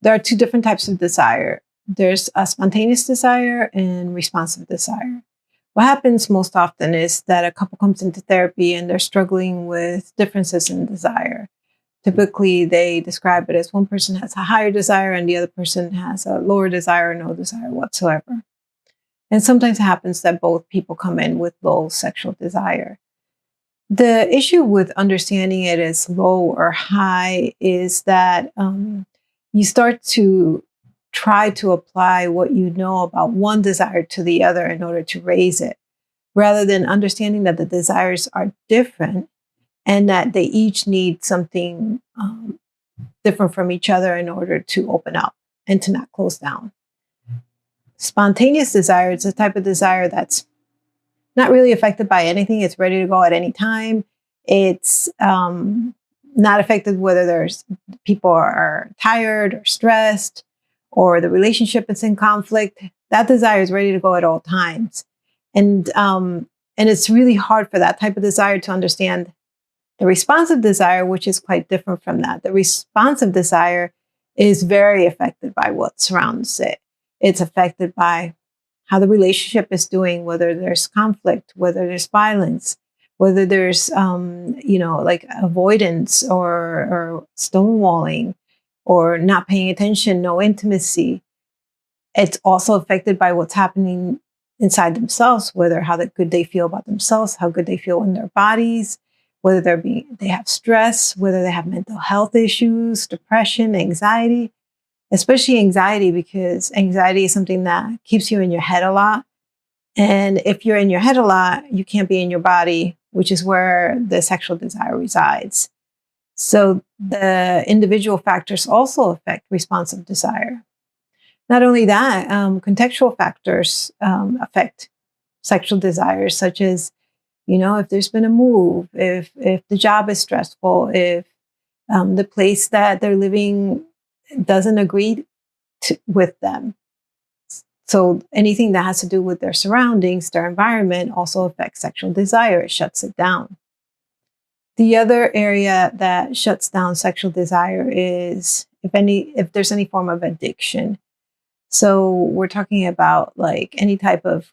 There are two different types of desire. There's a spontaneous desire and responsive desire. What happens most often is that a couple comes into therapy and they're struggling with differences in desire. Typically, they describe it as one person has a higher desire and the other person has a lower desire or no desire whatsoever. And sometimes it happens that both people come in with low sexual desire. The issue with understanding it as low or high is that you start to try to apply what you know about one desire to the other in order to raise it, rather than understanding that the desires are different and that they each need something different from each other in order to open up and to not close down. Spontaneous desire is a type of desire that's not really affected by anything. It's ready to go at any time. It's not affected whether there's people are tired or stressed or the relationship is in conflict. That desire is ready to go at all times. And it's really hard for that type of desire to understand the responsive desire, which is quite different from that. The responsive desire is very affected by what surrounds it. It's affected by how the relationship is doing, whether there's conflict, whether there's violence, whether there's, like avoidance or stonewalling or not paying attention, no intimacy. It's also affected by what's happening inside themselves, whether how good they feel about themselves, how good they feel in their bodies, whether they have stress, whether they have mental health issues, depression, anxiety, especially anxiety, because anxiety is something that keeps you in your head a lot. And if you're in your head a lot, you can't be in your body, which is where the sexual desire resides. So the individual factors also affect responsive desire. Not only that, contextual factors affect sexual desires, such as, if there's been a move, if the job is stressful, if the place that they're living doesn't agree with them. So anything that has to do with their surroundings, their environment, also affects sexual desire. It shuts it down. The other area that shuts down sexual desire is if there's any form of addiction. So we're talking about like any type of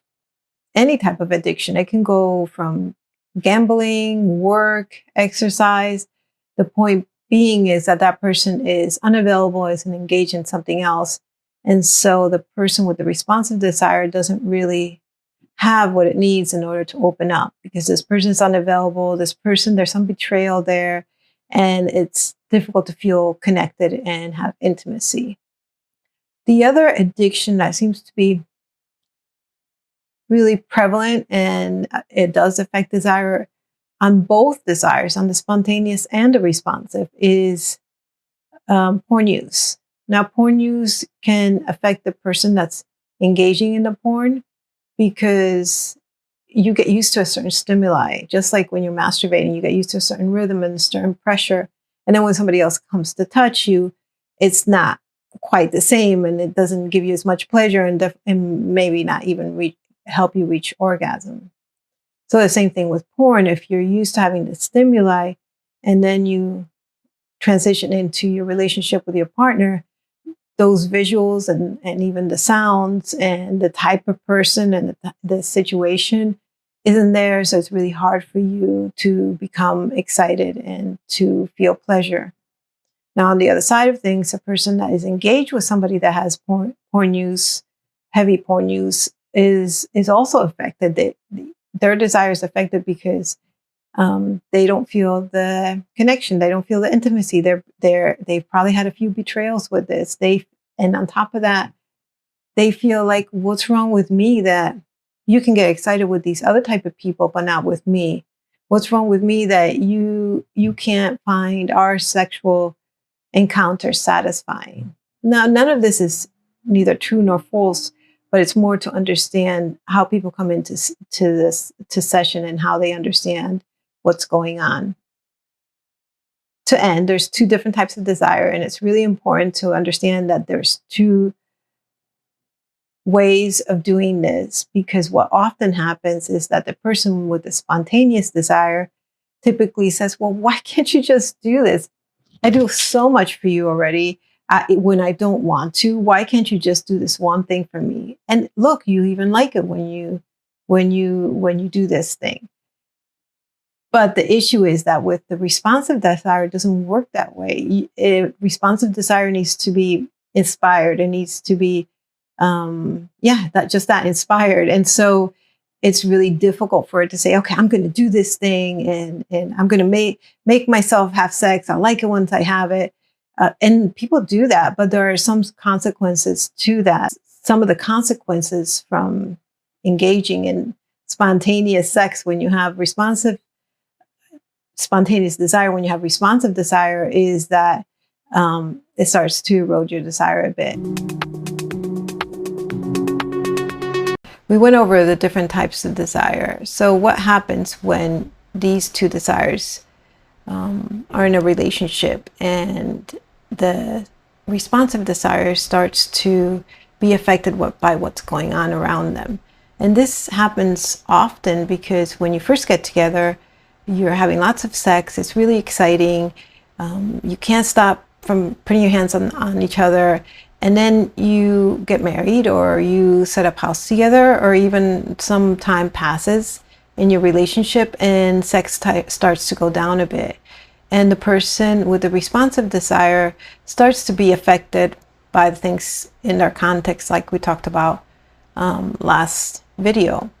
addiction. It can go from gambling, work, exercise. The point being is that person is unavailable, isn't engaged in something else. And so the person with the responsive desire doesn't really have what it needs in order to open up, because this person's unavailable, there's some betrayal there, and it's difficult to feel connected and have intimacy. The other addiction that seems to be really prevalent, and it does affect desire on both desires, on the spontaneous and the responsive, is porn use. Now, porn use can affect the person that's engaging in the porn because you get used to a certain stimuli. Just like when you're masturbating, you get used to a certain rhythm and a certain pressure. And then when somebody else comes to touch you, it's not quite the same, and it doesn't give you as much pleasure, and maybe not even help you reach orgasm. So the same thing with porn. If you're used to having the stimuli and then you transition into your relationship with your partner, those visuals and even the sounds and the type of person and the situation isn't there. So it's really hard for you to become excited and to feel pleasure. Now, on the other side of things, a person that is engaged with somebody that has porn use, heavy porn use, is also affected. Their desire is affected because they don't feel the connection. They don't feel the intimacy. They've probably had a few betrayals with this. And on top of that, they feel like, what's wrong with me that you can get excited with these other type of people, but not with me? What's wrong with me that you can't find our sexual encounter satisfying? Now, none of this is neither true nor false, but it's more to understand how people come into session and how they understand what's going on. To end, there's two different types of desire, and it's really important to understand that there's two ways of doing this, because what often happens is that the person with the spontaneous desire typically says, well, why can't you just do this? I do so much for you already. when I don't want to, why can't you just do this one thing for me? And look, you even like it when you do this thing. But the issue is that with the responsive desire, it doesn't work that way. Responsive desire needs to be inspired. It needs to be, that inspired. And so it's really difficult for it to say, okay, I'm going to do this thing and I'm going to make myself have sex. I like it once I have it. And people do that, but there are some consequences to that. Some of the consequences from engaging in spontaneous sex when you have spontaneous desire, when you have responsive desire, is that it starts to erode your desire a bit. We went over the different types of desire. So what happens when these two desires are in a relationship and the responsive desire starts to be affected by what's going on around them? And this happens often because when you first get together, you're having lots of sex. It's really exciting. You can't stop from putting your hands on each other. And then you get married or you set up house together, or even some time passes in your relationship and sex starts to go down a bit. And the person with the responsive desire starts to be affected by the things in their context, like we talked about last video.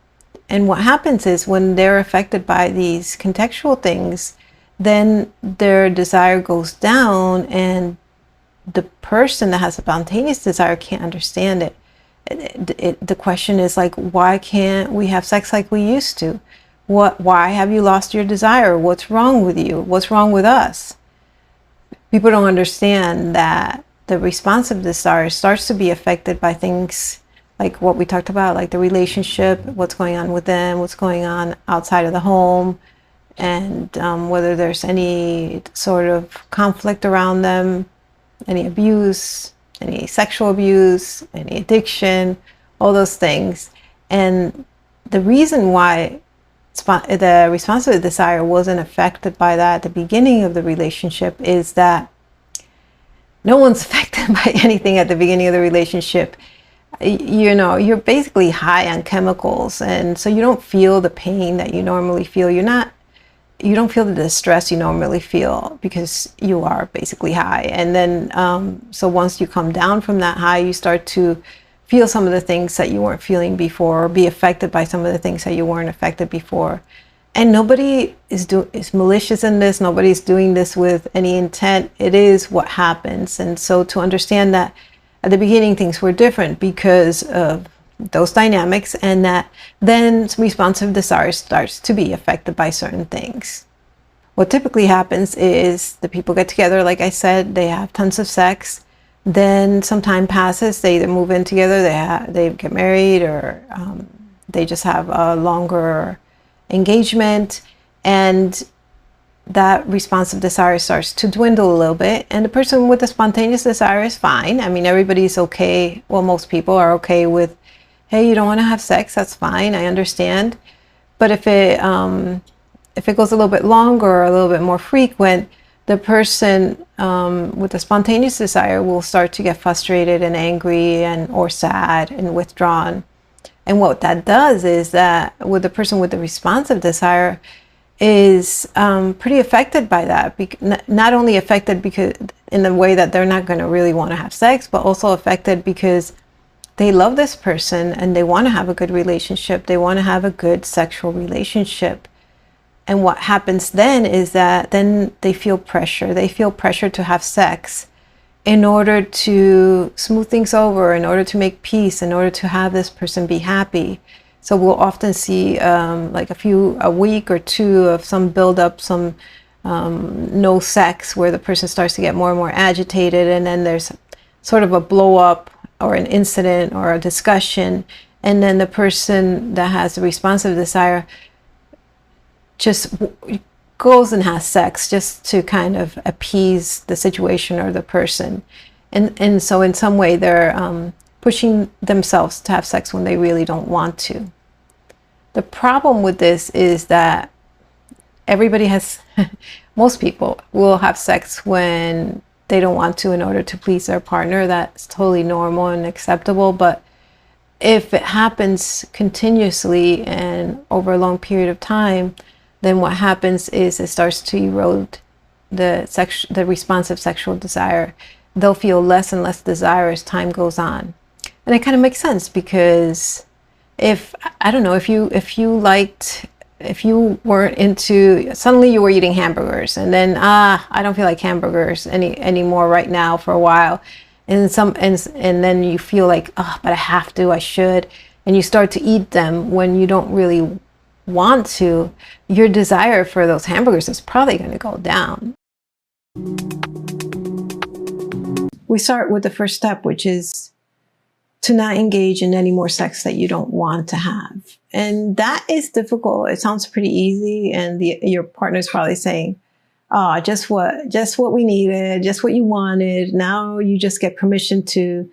And what happens is when they're affected by these contextual things, then their desire goes down, and the person that has a spontaneous desire can't understand it. The question is like, why can't we have sex like we used to? Why have you lost your desire? What's wrong with you? What's wrong with us? People don't understand that the responsive desire starts to be affected by things like what we talked about, like the relationship, what's going on with them, what's going on outside of the home, and whether there's any sort of conflict around them, any abuse, any sexual abuse, any addiction, all those things. And the reason why the responsive desire wasn't affected by that at the beginning of the relationship is that no one's affected by anything at the beginning of the relationship. You're basically high on chemicals, and so you don't feel the pain that you normally feel. You don't feel the distress you normally feel because you are basically high. And then so once you come down from that high, you start to feel some of the things that you weren't feeling before, or be affected by some of the things that you weren't affected before. And nobody is malicious in this. Nobody's doing this with any intent. It is what happens. And so to understand that at the beginning things were different because of those dynamics, and that then responsive desire starts to be affected by certain things. What typically happens is the people get together, like I said, they have tons of sex, then some time passes, they either move in together, they get married, or they just have a longer engagement, and that responsive desire starts to dwindle a little bit, and the person with the spontaneous desire is fine. I mean, everybody's okay. Well, most people are okay with, hey, you don't want to have sex, that's fine, I understand. But if it goes a little bit longer or a little bit more frequent, the person with the spontaneous desire will start to get frustrated and angry or sad and withdrawn. And what that does is that with the person with the responsive desire is pretty affected by that. Not only affected because in the way that they're not going to really want to have sex, but also affected because they love this person and they want to have a good relationship. They want to have a good sexual relationship. And what happens then is that then they feel pressure. They feel pressure to have sex in order to smooth things over, in order to make peace, in order to have this person be happy. So we'll often see like a week or two of some buildup, some no sex, where the person starts to get more and more agitated, and then there's sort of a blow up or an incident or a discussion, and then the person that has the responsive desire just goes and has sex just to kind of appease the situation or the person. And so in some way they're pushing themselves to have sex when they really don't want to. The problem with this is that everybody has, most people will have sex when they don't want to in order to please their partner. That's totally normal and acceptable. But if it happens continuously and over a long period of time, then what happens is it starts to erode the responsive sexual desire. They'll feel less and less desire as time goes on. And it kind of makes sense, because if, I don't know, if you weren't into, suddenly you were eating hamburgers, and then I don't feel like hamburgers anymore right now for a while, and then you feel like, oh, but I should, and you start to eat them when you don't really want to, your desire for those hamburgers is probably going to go down. We start with the first step, which is to not engage in any more sex that you don't want to have. And that is difficult. It sounds pretty easy. And your partner's probably saying, oh, just what we needed, just what you wanted. Now you just get permission to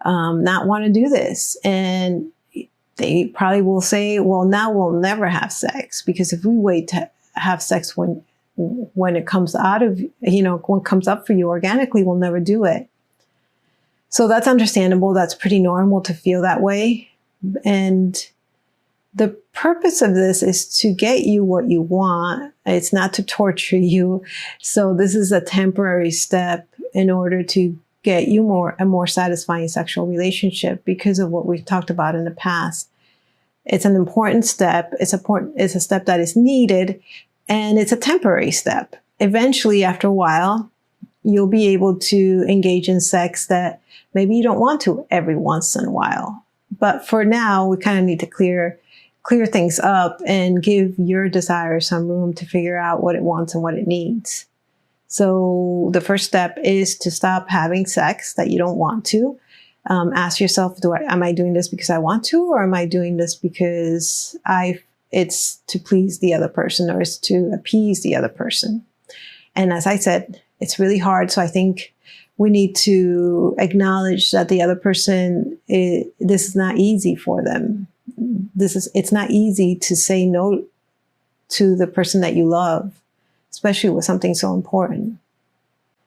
not want to do this. And they probably will say, well, now we'll never have sex, because if we wait to have sex when it comes out of, when it comes up for you organically, we'll never do it. So that's understandable. That's pretty normal to feel that way. And the purpose of this is to get you what you want. It's not to torture you. So this is a temporary step in order to get you a more satisfying sexual relationship, because of what we've talked about in the past. It's an important step. It's a step that is needed, and it's a temporary step. Eventually, after a while, you'll be able to engage in sex that maybe you don't want to every once in a while. But for now, we kind of need to clear things up and give your desire some room to figure out what it wants and what it needs. So the first step is to stop having sex that you don't want to. Ask yourself, am I doing this because I want to, or am I doing this because it's to please the other person, or it's to appease the other person? And as I said, it's really hard. So I think we need to acknowledge that the other person, this is not easy for them. It's not easy to say no to the person that you love, especially with something so important.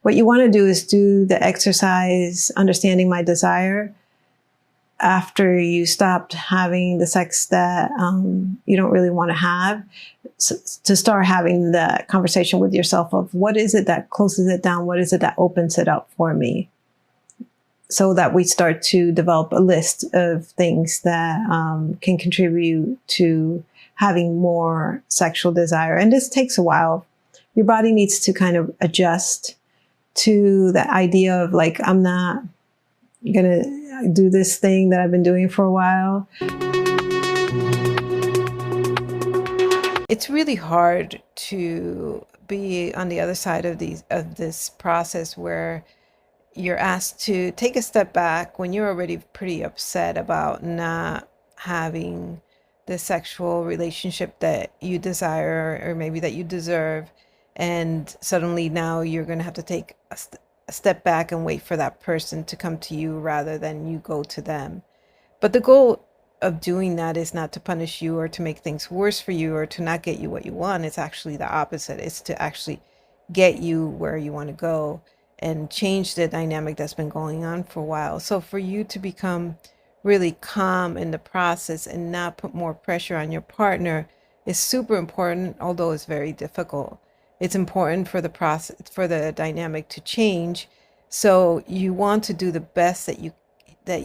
What you want to do is do the exercise, understanding my desire, after you stopped having the sex that you don't really want to have, to start having the conversation with yourself of, what is it that closes it down? What is it that opens it up for me? So that we start to develop a list of things that can contribute to having more sexual desire. And this takes a while. Your body needs to kind of adjust to the idea of, like, I'm not going to do this thing that I've been doing for a while. It's really hard to be on the other side of this process, where you're asked to take a step back when you're already pretty upset about not having the sexual relationship that you desire, or maybe that you deserve. And suddenly now you're going to have to take a step back and wait for that person to come to you rather than you go to them. But the goal of doing that is not to punish you or to make things worse for you or to not get you what you want. It's actually the opposite. It's to actually get you where you want to go and change the dynamic that's been going on for a while. So for you to become really calm in the process and not put more pressure on your partner is super important, although it's very difficult. It's important for the process, for the dynamic to change. So you want to do the best that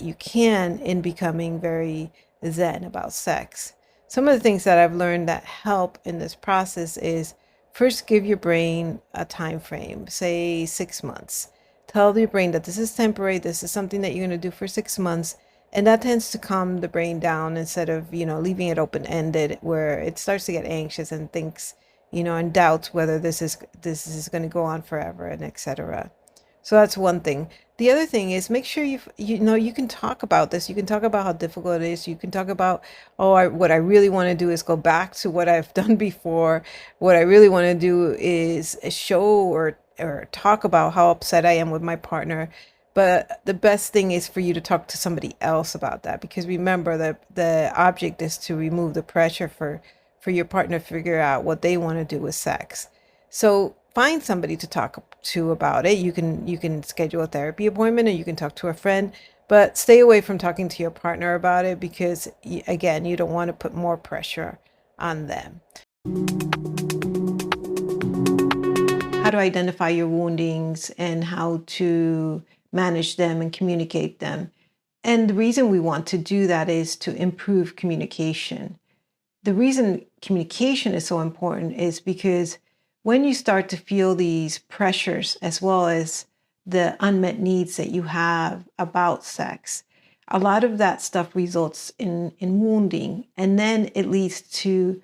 you can in becoming very zen about sex. Some of the things that I've learned that help in this process is, first, give your brain a time frame, say 6 months. Tell your brain that this is temporary, this is something that you're going to do for 6 months. And that tends to calm the brain down, instead of, leaving it open-ended, where it starts to get anxious and thinks, and doubts whether this is going to go on forever, and etc. So that's one thing. The other thing is, make sure you can talk about this. You can talk about how difficult it is. You can talk about, what I really want to do is go back to what I've done before. What I really want to do is show or talk about how upset I am with my partner. But the best thing is for you to talk to somebody else about that, because remember that the object is to remove the pressure for your partner to figure out what they want to do with sex. So find somebody to talk to about it. You can schedule a therapy appointment, or you can talk to a friend, but stay away from talking to your partner about it, because again, you don't want to put more pressure on them. How to identify your woundings and how to manage them and communicate them. And the reason we want to do that is to improve communication. The reason communication is so important is because when you start to feel these pressures, as well as the unmet needs that you have about sex, a lot of that stuff results in wounding. And then it leads to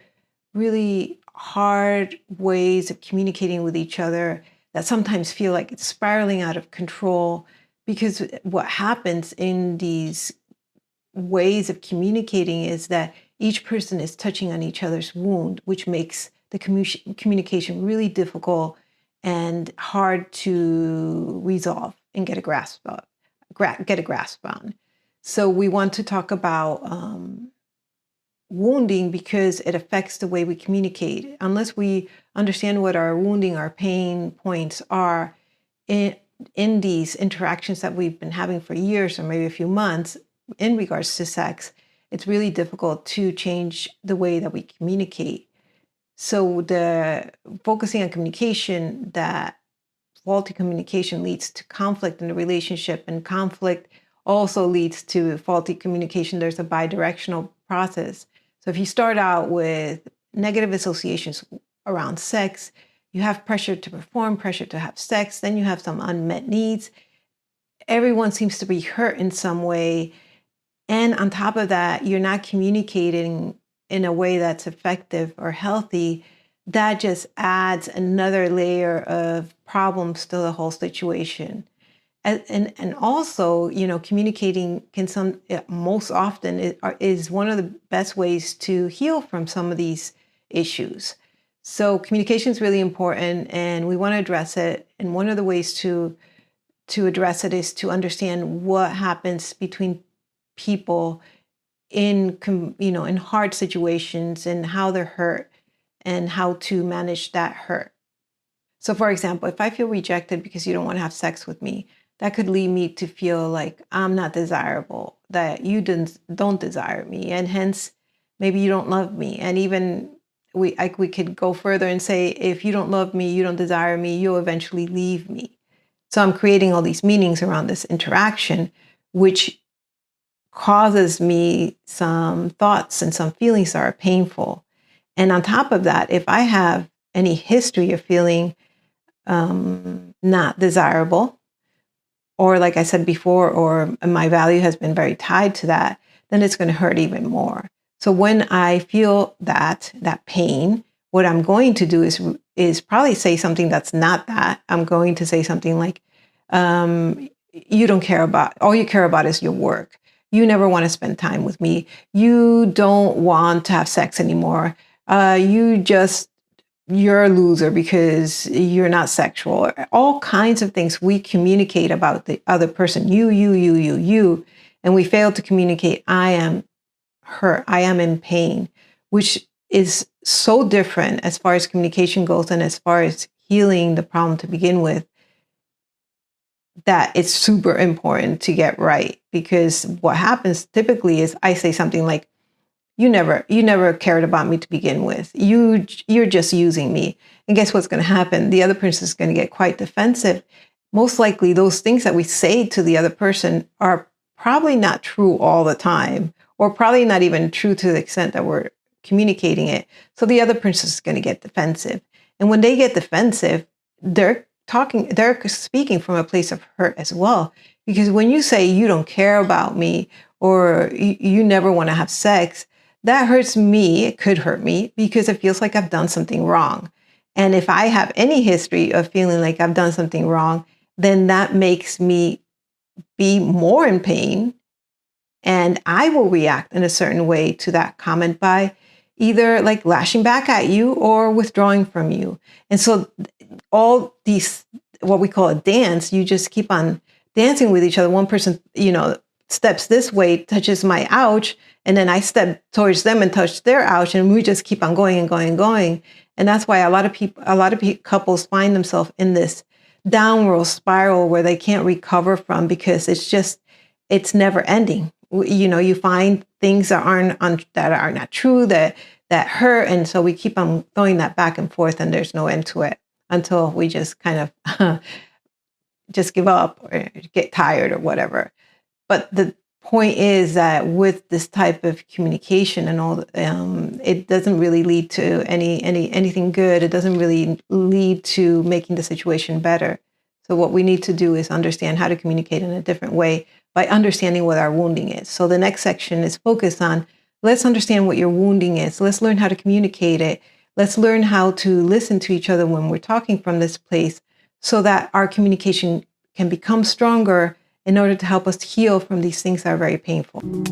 really hard ways of communicating with each other that sometimes feel like it's spiraling out of control. Because what happens in these ways of communicating is that each person is touching on each other's wound, which makes the communication really difficult and hard to resolve and get a grasp on. So we want to talk about wounding, because it affects the way we communicate. Unless we understand what our wounding, our pain points are in these interactions that we've been having for years or maybe a few months in regards to sex, it's really difficult to change the way that we communicate. So the focusing on communication, that faulty communication leads to conflict in the relationship, and conflict also leads to faulty communication. There's a bidirectional process. So if you start out with negative associations around sex, you have pressure to perform, pressure to have sex, then you have some unmet needs. Everyone seems to be hurt in some way. And on top of that, you're not communicating in a way that's effective or healthy. That just adds another layer of problems to the whole situation. And also, communicating most often is one of the best ways to heal from some of these issues. So communication is really important, and we want to address it. And one of the ways to address it is to understand what happens between people in hard situations, and how they're hurt and how to manage that hurt. So for example, if I feel rejected because you don't want to have sex with me, that could lead me to feel like I'm not desirable, that you don't desire me, and hence maybe you don't love me. And even we could go further and say, if you don't love me, you don't desire me, you'll eventually leave me. So I'm creating all these meanings around this interaction, which causes me some thoughts and some feelings that are painful. And on top of that, if I have any history of feeling not desirable, or like I said before, or my value has been very tied to that, then it's going to hurt even more. So when I feel that pain, what I'm going to do is probably say something that's not that. I'm going to say something like, you don't care about, all you care about is your work. You never want to spend time with me. You don't want to have sex anymore. You're a loser because you're not sexual. All kinds of things we communicate about the other person. You. And we fail to communicate, I am hurt, I am in pain, which is so different as far as communication goes, and as far as healing the problem to begin with, that it's super important to get right. Because what happens typically is I say something like, you never cared about me to begin with. You're just using me. And guess what's going to happen? The other person is going to get quite defensive. Most likely those things that we say to the other person are probably not true all the time, or probably not even true to the extent that we're communicating it. So the other person is going to get defensive. And when they get defensive, they're speaking from a place of hurt as well. Because when you say you don't care about me, or you never want to have sex, that hurts me. It could hurt me because it feels like I've done something wrong. And if I have any history of feeling like I've done something wrong, then that makes me be more in pain. And I will react in a certain way to that comment by either like lashing back at you or withdrawing from you. And so all these, what we call a dance, you just keep on dancing with each other. One person, steps this way, touches my ouch, and then I step towards them and touch their ouch, and we just keep on going and going and going. And that's why a lot of couples find themselves in this downward spiral where they can't recover from, because it's never ending. You find things that that are not true, that hurt. And so we keep on throwing that back and forth, and there's no end to it until we just kind of just give up or get tired or whatever. But the point is that with this type of communication and all, it doesn't really lead to anything good. It doesn't really lead to making the situation better. So what we need to do is understand how to communicate in a different way by understanding what our wounding is. So the next section is focused on, let's understand what your wounding is. Let's learn how to communicate it. Let's learn how to listen to each other when we're talking from this place, so that our communication can become stronger in order to help us heal from these things that are very painful. One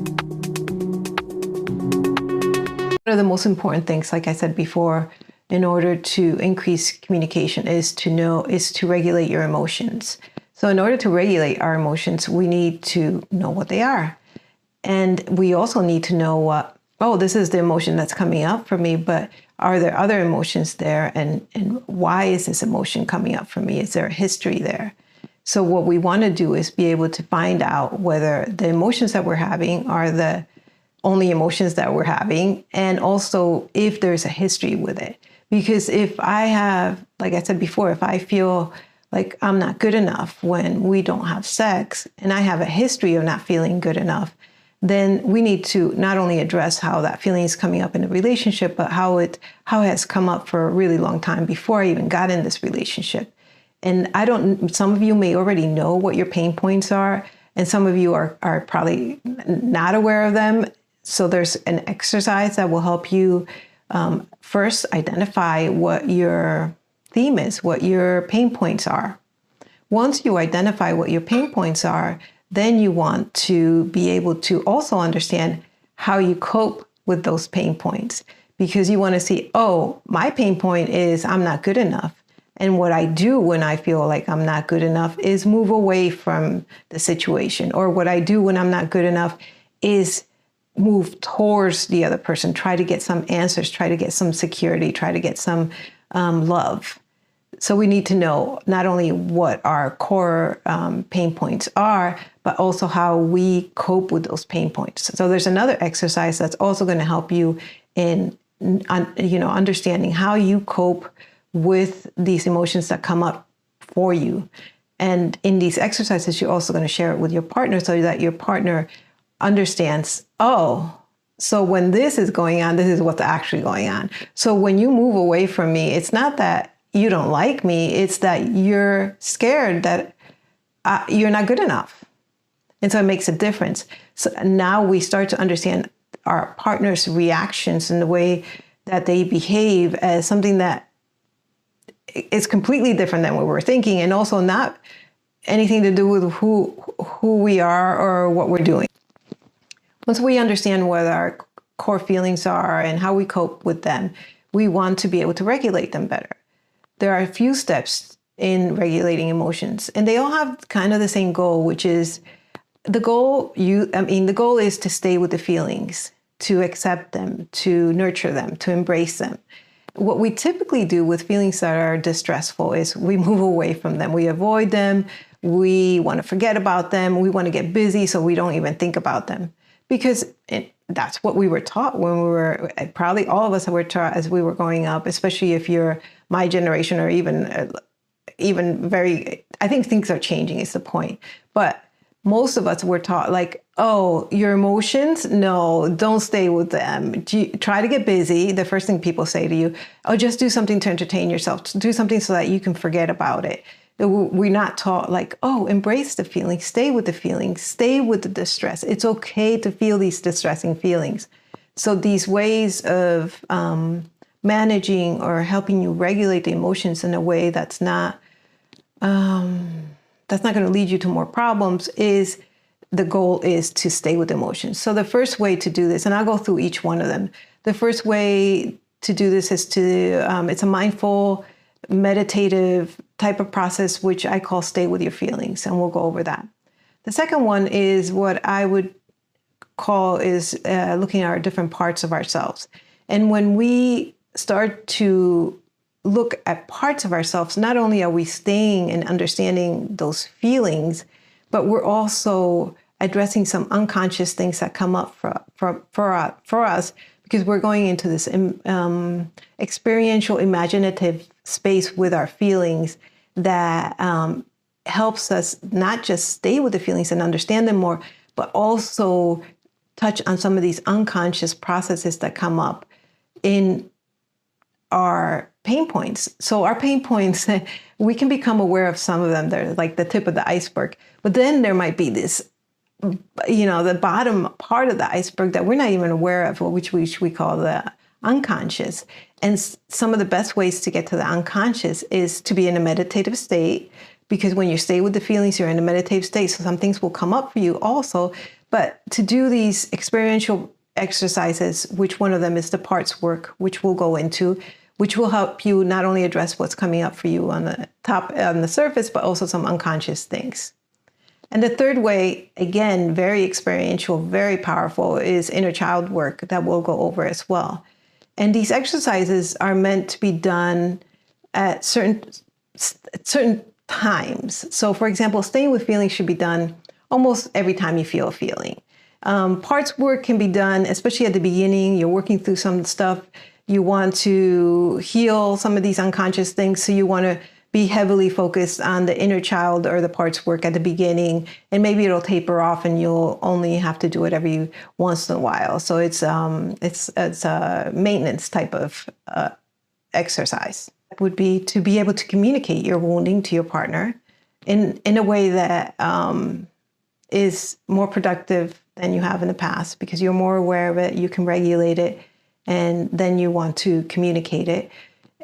of the most important things, like I said before, in order to increase communication is to regulate your emotions. So in order to regulate our emotions, we need to know what they are. And we also need to know this is the emotion that's coming up for me, but are there other emotions there? And why is this emotion coming up for me? Is there a history there? So what we want to do is be able to find out whether the emotions that we're having are the only emotions that we're having, and also if there's a history with it. Because if I have, like I said before, if I feel like I'm not good enough when we don't have sex, and I have a history of not feeling good enough, then we need to not only address how that feeling is coming up in the relationship, but how it has come up for a really long time before I even got in this relationship. And some of you may already know what your pain points are, and some of you are probably not aware of them. So there's an exercise that will help you first identify what your theme is, what your pain points are. Once you identify what your pain points are, then you want to be able to also understand how you cope with those pain points, because you want to see, my pain point is I'm not good enough. And what I do when I feel like I'm not good enough is move away from the situation. Or what I do when I'm not good enough is move towards the other person, try to get some answers, try to get some security, try to get some love. So we need to know not only what our core pain points are, but also how we cope with those pain points. So there's another exercise that's also going to help you in understanding how you cope with these emotions that come up for you. And in these exercises, you're also going to share it with your partner so that your partner understands, so when this is going on, this is what's actually going on. So when you move away from me, it's not that you don't like me, it's that you're scared that you're not good enough. And so it makes a difference. So now we start to understand our partner's reactions and the way that they behave as something that is completely different than what we're thinking, and also not anything to do with who we are or what we're doing. Once we understand what our core feelings are and how we cope with them, we want to be able to regulate them better. There are a few steps in regulating emotions, and they all have kind of the same goal, which is the goal is to stay with the feelings, to accept them, to nurture them, to embrace them. What we typically do with feelings that are distressful is we move away from them. We avoid them. We want to forget about them. We want to get busy so we don't even think about them, because that's what we were taught when we were, probably all of us were taught as we were growing up, especially if you're my generation or even very, I think things are changing is the point. But most of us were taught like, your emotions, no, don't stay with them. Try to get busy. The first thing people say to you, just do something to entertain yourself. Do something so that you can forget about it. We're not taught like, embrace the feelings, stay with the feelings, stay with the distress. It's okay to feel these distressing feelings. So these ways of managing or helping you regulate the emotions in a way that's not going to lead you to more problems is the goal is to stay with emotions. So the first way to do this, and I'll go through each one of them. The first way to do this is it's a mindful, meditative type of process, which I call stay with your feelings, and we'll go over that. The second one is what I would call is looking at our different parts of ourselves. And when we start to look at parts of ourselves, not only are we staying and understanding those feelings, but we're also addressing some unconscious things that come up for us, because we're going into this experiential, imaginative space with our feelings that helps us not just stay with the feelings and understand them more, but also touch on some of these unconscious processes that come up in our pain points. So our pain points, we can become aware of some of them. They're like the tip of the iceberg. But then there might be this, the bottom part of the iceberg that we're not even aware of, which we call the unconscious. And some of the best ways to get to the unconscious is to be in a meditative state, because when you stay with the feelings, you're in a meditative state. So some things will come up for you also. But to do these experiential exercises, which one of them is the parts work, which we'll go into, which will help you not only address what's coming up for you on the surface, but also some unconscious things. And the third way, again, very experiential, very powerful, is inner child work that we'll go over as well. And these exercises are meant to be done at certain times. So for example, staying with feelings should be done almost every time you feel a feeling. Parts work can be done, especially at the beginning. You're working through some stuff. You want to heal some of these unconscious things. So you want to be heavily focused on the inner child or the parts work at the beginning. And maybe it'll taper off and you'll only have to do it every once in a while. So it's a maintenance type of exercise. It would be to be able to communicate your wounding to your partner in a way that is more productive than you have in the past, because you're more aware of it, you can regulate it, and then you want to communicate it.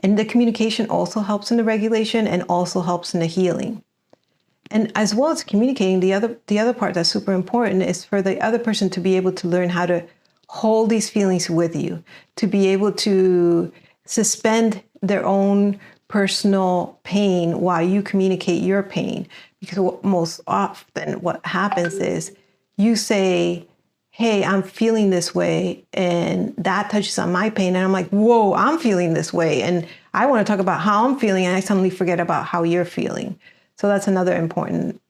And the communication also helps in the regulation and also helps in the healing. And as well as communicating, the other part that's super important is for the other person to be able to learn how to hold these feelings with you, to be able to suspend their own personal pain while you communicate your pain. Because most often what happens is you say, hey, I'm feeling this way, and that touches on my pain. And I'm like, whoa, I'm feeling this way. And I want to talk about how I'm feeling, and I suddenly forget about how you're feeling. So that's another important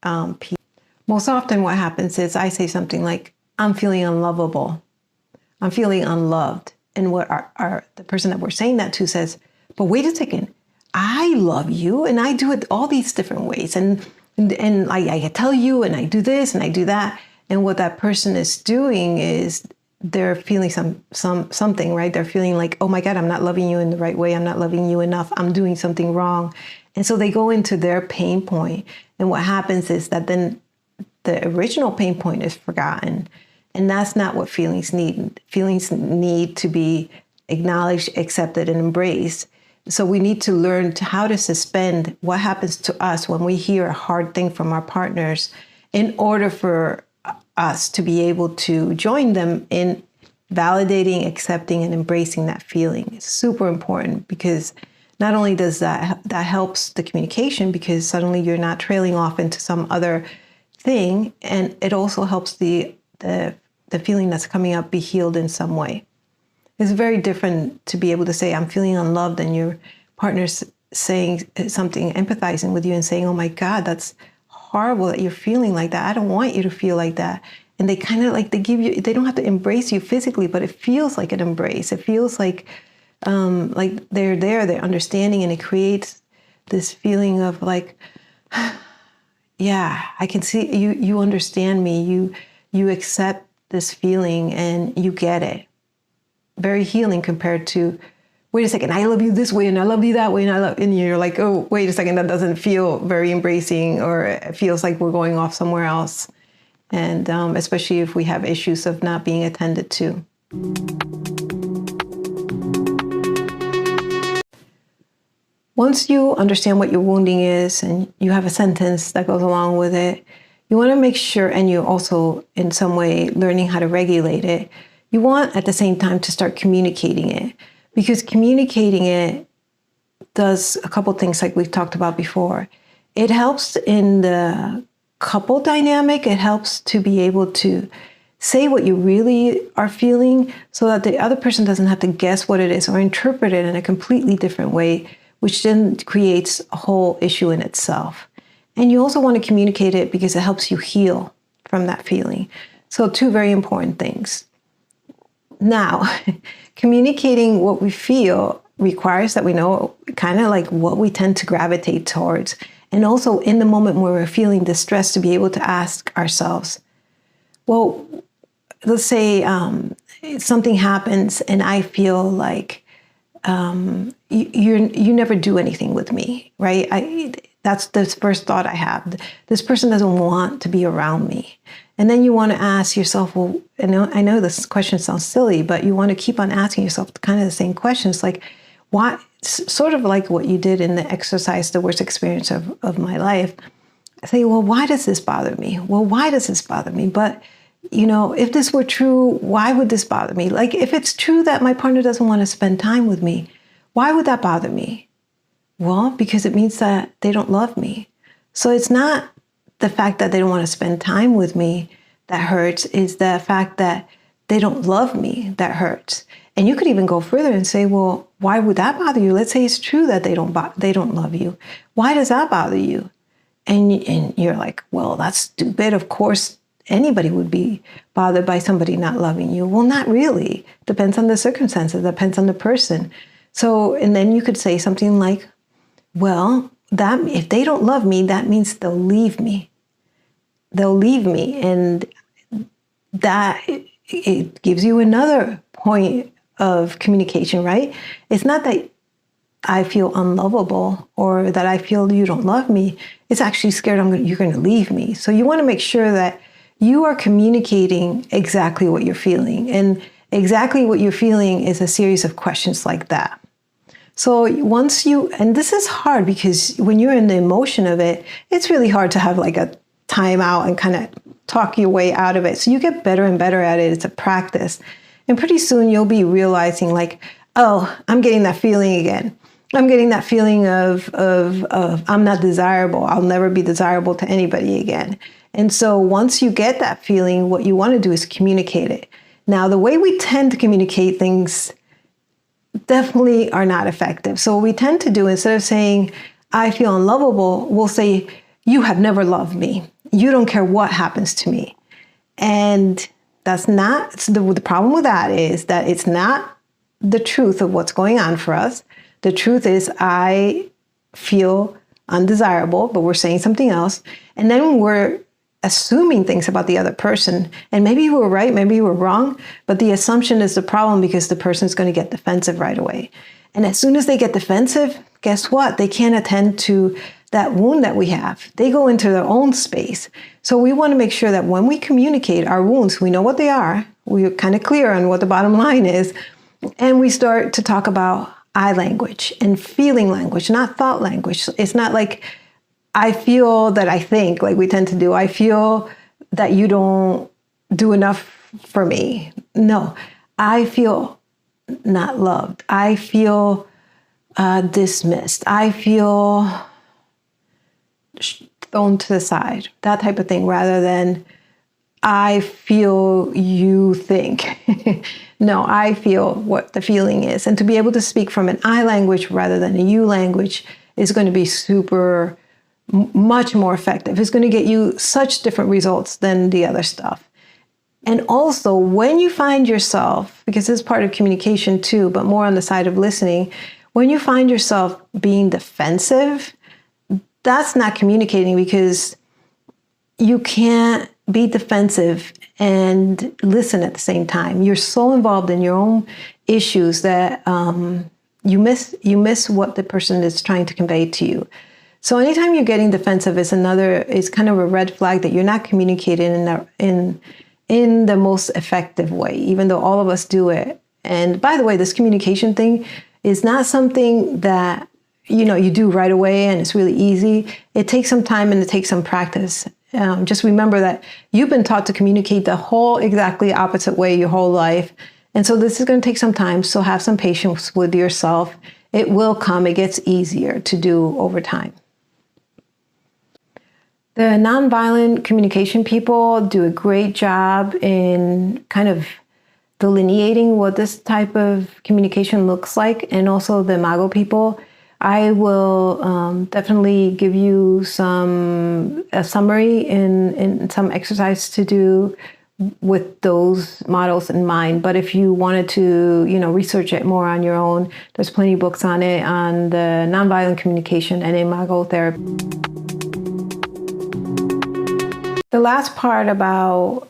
piece. Most often what happens is I say something like, I'm feeling unlovable. I'm feeling unloved. And what the person that we're saying that to says, but wait a second, I love you, and I do it all these different ways. And I tell you, and I do this, and I do that. And what that person is doing is they're feeling something, right? They're feeling like, oh my God, I'm not loving you in the right way. I'm not loving you enough. I'm doing something wrong. And so they go into their pain point. And what happens is that then the original pain point is forgotten. And that's not what feelings need. Feelings need to be acknowledged, accepted, and embraced. So we need to learn how to suspend what happens to us when we hear a hard thing from our partners, in order for us to be able to join them in validating, accepting, and embracing that feeling. It's super important, because not only does that helps the communication, because suddenly you're not trailing off into some other thing, and it also helps the feeling that's coming up be healed in some way. It's very different to be able to say, I'm feeling unloved, and your partner's saying something, empathizing with you and saying, oh my God, that's horrible that you're feeling like that. I don't want you to feel like that. And they kind of like, they don't have to embrace you physically, but it feels like an embrace. It feels like they're there, they're understanding, and it creates this feeling of like, yeah, I can see you understand me. You accept this feeling and you get it. Very healing compared to, wait a second, I love you this way and I love you that way, and you're like, oh, wait a second, that doesn't feel very embracing, or it feels like we're going off somewhere else. And especially if we have issues of not being attended to. Once you understand what your wounding is and you have a sentence that goes along with it, you want to make sure, and you're also in some way learning how to regulate it, you want at the same time to start communicating it, because communicating it does a couple things like we've talked about before. It helps in the couple dynamic. It helps to be able to say what you really are feeling so that the other person doesn't have to guess what it is or interpret it in a completely different way, which then creates a whole issue in itself. And you also want to communicate it because it helps you heal from that feeling. So 2 very important things. Now, communicating what we feel requires that we know kind of like what we tend to gravitate towards. And also in the moment where we're feeling distressed, to be able to ask ourselves, well, let's say something happens and I feel like you never do anything with me, right? That's the first thought I have. This person doesn't want to be around me. And then you want to ask yourself, well, I know this question sounds silly, but you want to keep on asking yourself kind of the same questions, like, why? Sort of like what you did in the exercise, the worst experience of my life. I say, well, why does this bother me? Well, why does this bother me? But, if this were true, why would this bother me? Like, if it's true that my partner doesn't want to spend time with me, why would that bother me? Well, because it means that they don't love me. So it's not the fact that they don't want to spend time with me that hurts, is the fact that they don't love me that hurts. And you could even go further and say, well, why would that bother you? Let's say it's true that they don't love you. Why does that bother you? And you're like, well, that's stupid. Of course, anybody would be bothered by somebody not loving you. Well, not really. Depends on the circumstances, depends on the person. So, and then you could say something like, well, that if they don't love me, that means they'll leave me. They'll leave me. And that it gives you another point of communication, right? It's not that I feel unlovable or that I feel you don't love me. It's actually scared you're going to leave me. So you want to make sure that you are communicating exactly what you're feeling. And exactly what you're feeling is a series of questions like that. So and this is hard because when you're in the emotion of it, it's really hard to have like a time out and kind of talk your way out of it. So you get better and better at it. It's a practice. And pretty soon you'll be realizing like, oh, I'm getting that feeling again. I'm getting that feeling of I'm not desirable. I'll never be desirable to anybody again. And so once you get that feeling, what you want to do is communicate it. Now, the way we tend to communicate things definitely are not effective. So what we tend to do, instead of saying, I feel unlovable, we'll say, you have never loved me. You don't care what happens to me. And that's not, the problem with that is that it's not the truth of what's going on for us. The truth is I feel undesirable, but we're saying something else. And then we're assuming things about the other person. And maybe you were right, maybe you were wrong, but the assumption is the problem because the person's going to get defensive right away. And as soon as they get defensive, guess what? They can't attend to that wound that we have. They go into their own space. So we want to make sure that when we communicate our wounds, we know what they are. We're kind of clear on what the bottom line is. And we start to talk about I language and feeling language, not thought language. It's not like I feel that I think, like we tend to do. I feel that you don't do enough for me. No, I feel not loved. I feel dismissed. I feel thrown to the side, that type of thing, rather than I feel you think. No, I feel what the feeling is. And to be able to speak from an I language rather than a you language is going to be much more effective. It's going to get you such different results than the other stuff. And also, when you find yourself, because this is part of communication too, but more on the side of listening, when you find yourself being defensive, that's not communicating, because you can't be defensive and listen at the same time. You're so involved in your own issues that you miss what the person is trying to convey to you. So anytime you're getting defensive is kind of a red flag that you're not communicating in the most effective way, even though all of us do it. And by the way, this communication thing is not something that you do right away and it's really easy. It takes some time and it takes some practice. Just remember that you've been taught to communicate the whole exactly opposite way your whole life. And so this is going to take some time. So have some patience with yourself. It will come. It gets easier to do over time. The nonviolent communication people do a great job in kind of delineating what this type of communication looks like, and also the imago people. I will definitely give you a summary in some exercise to do with those models in mind. But if you wanted to, research it more on your own, there's plenty of books on it, on the nonviolent communication and imago therapy. The last part about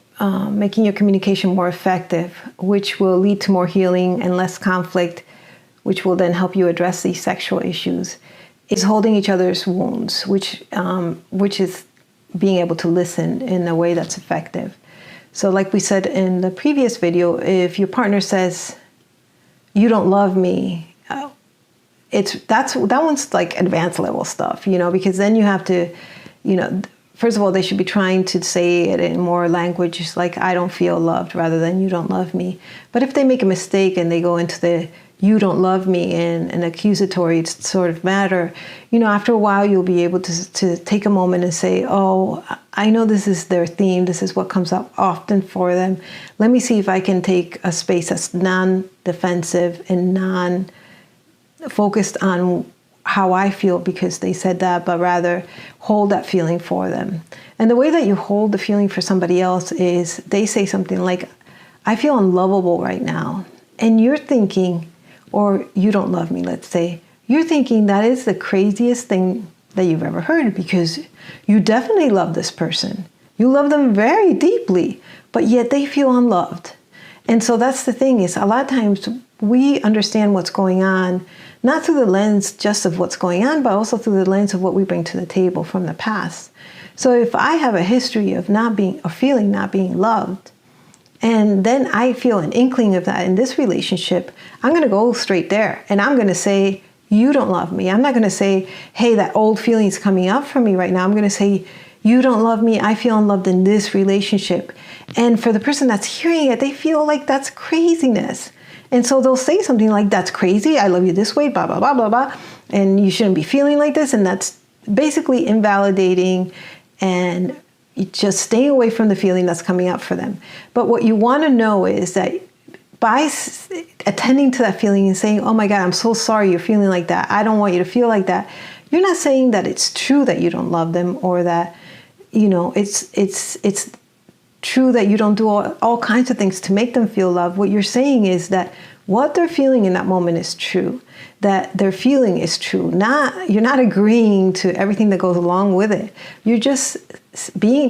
making your communication more effective, which will lead to more healing and less conflict, which will then help you address these sexual issues, is holding each other's wounds, which is being able to listen in a way that's effective. So like we said in the previous video, if your partner says, "You don't love me," that one's like advanced level stuff, because then you have to, first of all, they should be trying to say it in more language like "I don't feel loved" rather than "you don't love me." But if they make a mistake and they go into the "you don't love me" in an accusatory sort of matter, after a while you'll be able to take a moment and say, "Oh, I know this is their theme. This is what comes up often for them. Let me see if I can take a space that's non-defensive and non-focused on how I feel because they said that, but rather hold that feeling for them." And the way that you hold the feeling for somebody else is they say something like, "I feel unlovable right now." And you're thinking, or "You don't love me," let's say, you're thinking that is the craziest thing that you've ever heard, because you definitely love this person. You love them very deeply, but yet they feel unloved. And so that's the thing, is a lot of times we understand what's going on, not through the lens just of what's going on, but also through the lens of what we bring to the table from the past. So if I have a history of feeling not being loved, and then I feel an inkling of that in this relationship, I'm going to go straight there. And I'm going to say, "You don't love me." I'm not going to say, "Hey, that old feeling's coming up for me right now." I'm going to say, "You don't love me. I feel unloved in this relationship." And for the person that's hearing it, they feel like that's craziness. And so they'll say something like, "That's crazy. I love you this way, blah, blah, blah, blah, blah. And you shouldn't be feeling like this." And that's basically invalidating and just staying away from the feeling that's coming up for them. But what you want to know is that by attending to that feeling and saying, "Oh my God, I'm so sorry you're feeling like that. I don't want you to feel like that." You're not saying that it's true that you don't love them, or that, it's true that you don't do all kinds of things to make them feel loved. What you're saying is that what they're feeling in that moment is true, that their feeling is true. You're not agreeing to everything that goes along with it. You're just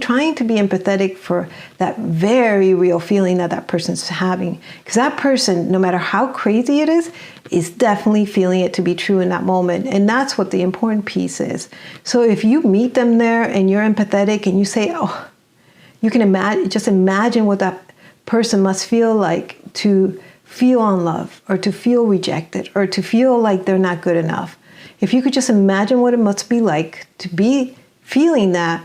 trying to be empathetic for that very real feeling that person's having. Because that person, no matter how crazy it is definitely feeling it to be true in that moment. And that's what the important piece is. So if you meet them there and you're empathetic and you say, "Oh," you can imagine what that person must feel like to feel unloved, or to feel rejected, or to feel like they're not good enough. If you could just imagine what it must be like to be feeling that,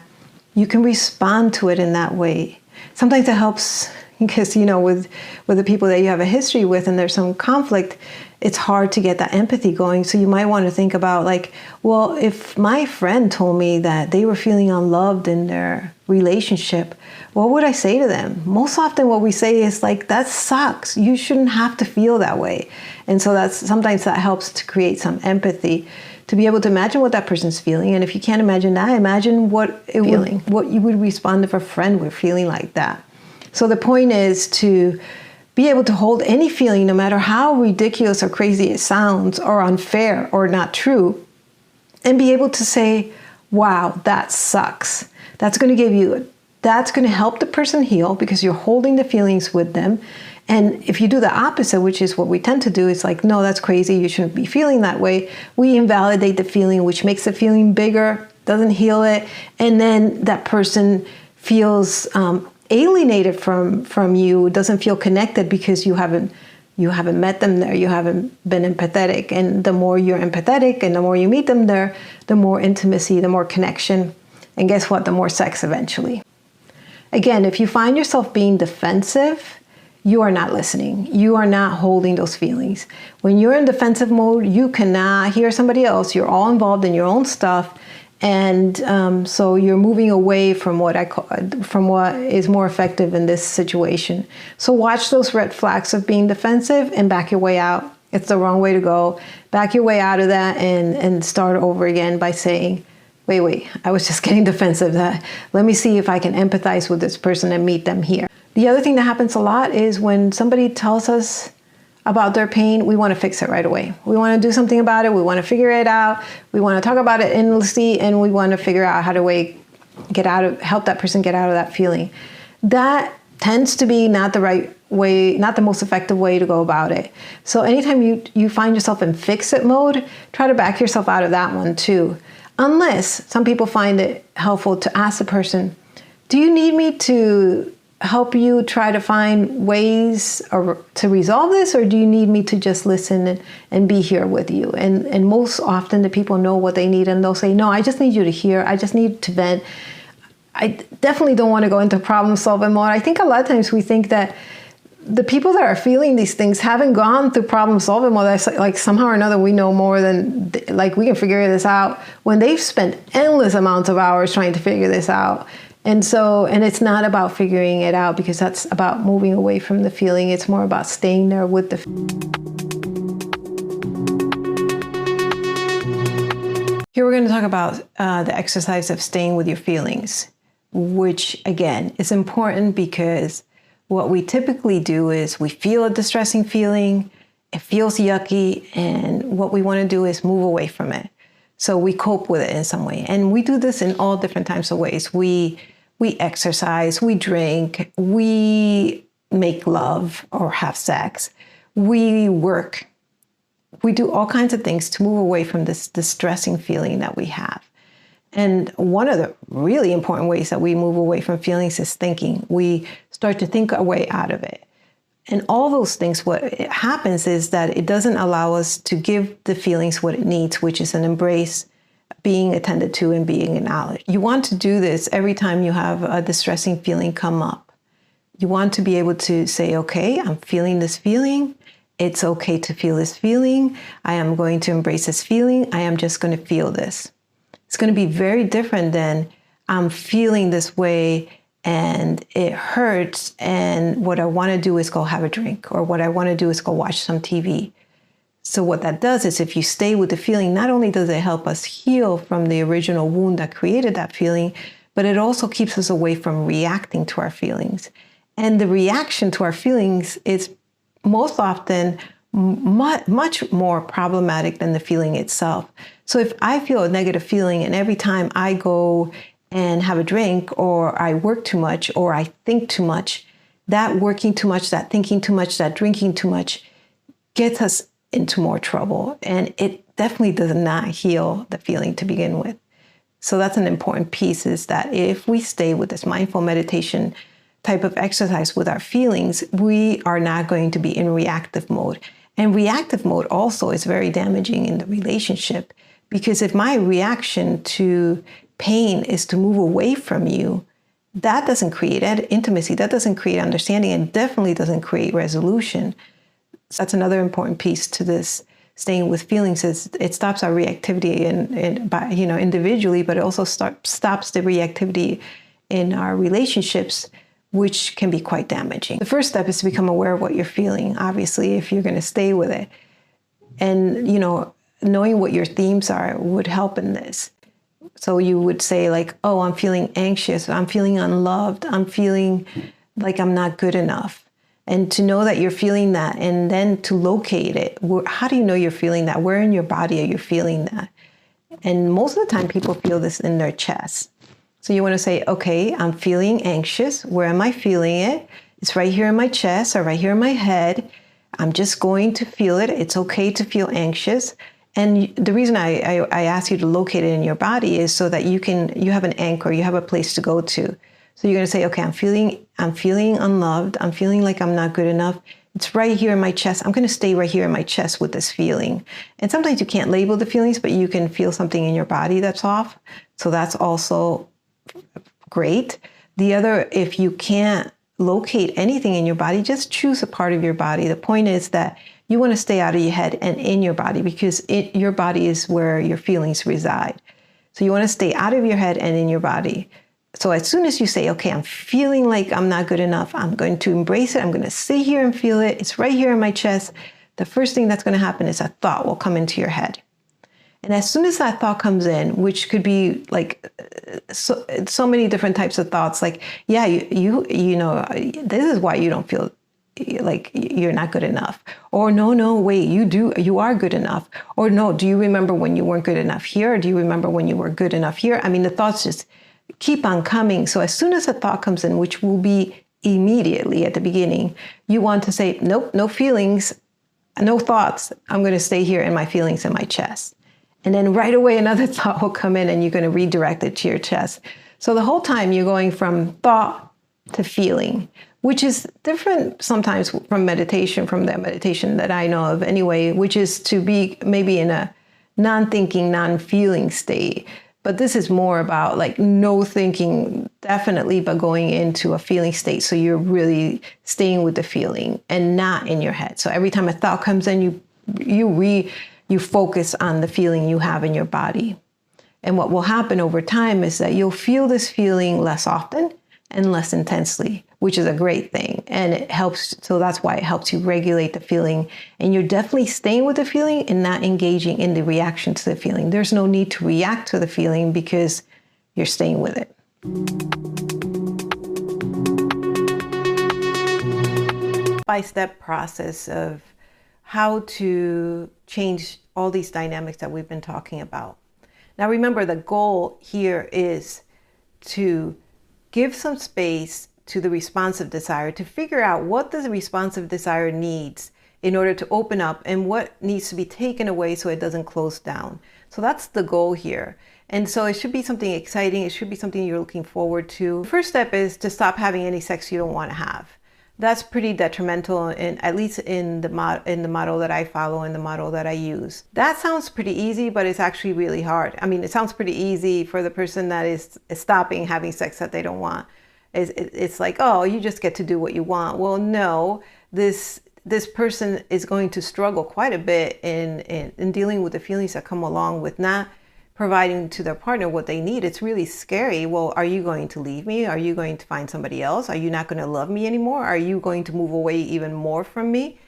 you can respond to it in that way. Sometimes it helps because, with the people that you have a history with and there's some conflict, it's hard to get that empathy going. So you might want to think about like, well, if my friend told me that they were feeling unloved in their relationship, what would I say to them? Most often what we say is like, "That sucks. You shouldn't have to feel that way." And so sometimes that helps to create some empathy, to be able to imagine what that person's feeling. And if you can't imagine that, imagine what you would respond if a friend were feeling like that. So the point is to be able to hold any feeling, no matter how ridiculous or crazy it sounds, or unfair or not true, and be able to say, "Wow, that sucks." That's going to help the person heal, because you're holding the feelings with them. And if you do the opposite, which is what we tend to do, it's like, "No, that's crazy. You shouldn't be feeling that way." We invalidate the feeling, which makes the feeling bigger, doesn't heal it. And then that person feels alienated from you, doesn't feel connected, because you haven't met them there. You haven't been empathetic. And the more you're empathetic and the more you meet them there, the more intimacy, the more connection. And guess what? The more sex eventually. Again, if you find yourself being defensive, you are not listening. You are not holding those feelings. When you're in defensive mode, you cannot hear somebody else. You're all involved in your own stuff. And so you're moving away from what is more effective in this situation. So watch those red flags of being defensive and back your way out. It's the wrong way to go. Back your way out of that and start over again by saying, wait, I was just getting defensive. Let me see if I can empathize with this person and meet them here. The other thing that happens a lot is when somebody tells us about their pain, we want to fix it right away. We want to do something about it. We want to figure it out. We want to talk about it endlessly, and we want to figure out how to help that person get out of that feeling. That tends to be not the right way, not the most effective way to go about it. So anytime you find yourself in fix-it mode, try to back yourself out of that one too. Unless some people find it helpful to ask the person, do you need me to help you try to find ways to resolve this, or do you need me to just listen and be here with you? And most often the people know what they need, and they'll say, no, I just need you to hear. I just need to vent. I definitely don't want to go into problem solving mode. I think a lot of times we think that the people that are feeling these things haven't gone through problem solving mode. That's like somehow or another we know more than, like, we can figure this out, when they've spent endless amounts of hours trying to figure this out. And it's not about figuring it out, because that's about moving away from the feeling. It's more about staying there with the Here we're going to talk about the exercise of staying with your feelings, which again is important, because what we typically do is we feel a distressing feeling, it feels yucky, and what we want to do is move away from it. So we cope with it in some way. And we do this in all different types of ways. We exercise, we drink, we make love or have sex, we work. We do all kinds of things to move away from this distressing feeling that we have. And one of the really important ways that we move away from feelings is thinking. We start to think our way out of it. And all those things, what happens is that it doesn't allow us to give the feelings what it needs, which is an embrace, being attended to, and being acknowledged. You want to do this every time you have a distressing feeling come up. You want to be able to say, okay, I'm feeling this feeling. It's okay to feel this feeling. I am going to embrace this feeling. I am just going to feel this. It's going to be very different than I'm feeling this way and it hurts, and what I want to do is go have a drink, or what I want to do is go watch some TV. So what that does is, if you stay with the feeling, not only does it help us heal from the original wound that created that feeling, but it also keeps us away from reacting to our feelings. And the reaction to our feelings is most often much more problematic than the feeling itself. So if I feel a negative feeling, and every time I go and have a drink, or I work too much, or I think too much, that working too much, that thinking too much, that drinking too much gets us into more trouble. And it definitely does not heal the feeling to begin with. So that's an important piece, is that if we stay with this mindful meditation type of exercise with our feelings, we are not going to be in reactive mode. And reactive mode also is very damaging in the relationship, because if my reaction to pain is to move away from you, that doesn't create intimacy, that doesn't create understanding, and definitely doesn't create resolution. So that's another important piece to this staying with feelings, is it stops our reactivity individually, but it also stops the reactivity in our relationships, which can be quite damaging. The first step is to become aware of what you're feeling, obviously, if you're going to stay with it. And, knowing what your themes are would help in this. So you would say, like, oh, I'm feeling anxious, I'm feeling unloved, I'm feeling like I'm not good enough. And to know that you're feeling that, and then to locate it. How do you know you're feeling that? Where in your body are you feeling that? And most of the time people feel this in their chest. So you want to say, okay, I'm feeling anxious. Where am I feeling it? It's right here in my chest, or right here in my head. I'm just going to feel it. It's okay to feel anxious. And the reason I ask you to locate it in your body is so that you have an anchor, you have a place to go to. So you're going to say, okay, I'm feeling unloved. I'm feeling like I'm not good enough. It's right here in my chest. I'm going to stay right here in my chest with this feeling. And sometimes you can't label the feelings, but you can feel something in your body that's off. So that's also great. The other, if you can't locate anything in your body, just choose a part of your body. The point is that you want to stay out of your head and in your body, because your body is where your feelings reside. So you want to stay out of your head and in your body. So as soon as you say, okay, I'm feeling like I'm not good enough, I'm going to embrace it. I'm going to sit here and feel it. It's right here in my chest. The first thing that's going to happen is a thought will come into your head. And as soon as that thought comes in, which could be like so many different types of thoughts, like, yeah, you know, this is why you don't feel like you're not good enough. Or no, wait, you are good enough. Or no, do you remember when you weren't good enough here? Or do you remember when you were good enough here? I mean, the thoughts just keep on coming. So as soon as a thought comes in, which will be immediately at the beginning, you want to say, nope, no feelings, no thoughts. I'm going to stay here in my feelings in my chest. And then right away, another thought will come in and you're going to redirect it to your chest. So the whole time you're going from thought to feeling, which is different sometimes from meditation, from the meditation that I know of anyway, which is to be maybe in a non-thinking, non-feeling state. But this is more about like no thinking, definitely, but going into a feeling state. So you're really staying with the feeling and not in your head. So every time a thought comes in, you focus on the feeling you have in your body. And what will happen over time is that you'll feel this feeling less often and less intensely, which is a great thing. And it helps, so that's why it helps you regulate the feeling. And you're definitely staying with the feeling and not engaging in the reaction to the feeling. There's no need to react to the feeling because you're staying with it. Step-by-step process of how to change all these dynamics that we've been talking about. Now remember, the goal here is to give some space to the responsive desire to figure out what the responsive desire needs in order to open up and what needs to be taken away so it doesn't close down. So that's the goal here. And so it should be something exciting. It should be something you're looking forward to. The first step is to stop having any sex you don't want to have. That's pretty detrimental, and at least in the model that I follow, in the model that I use. That sounds pretty easy, but it's actually really hard. I mean, it sounds pretty easy for the person that is stopping having sex that they don't want. It's like, oh, you just get to do what you want. Well, no, this person is going to struggle quite a bit in dealing with the feelings that come along with not providing to their partner what they need. It's really scary. Well, are you going to leave me? Are you going to find somebody else? Are you not going to love me anymore? Are you going to move away even more from me?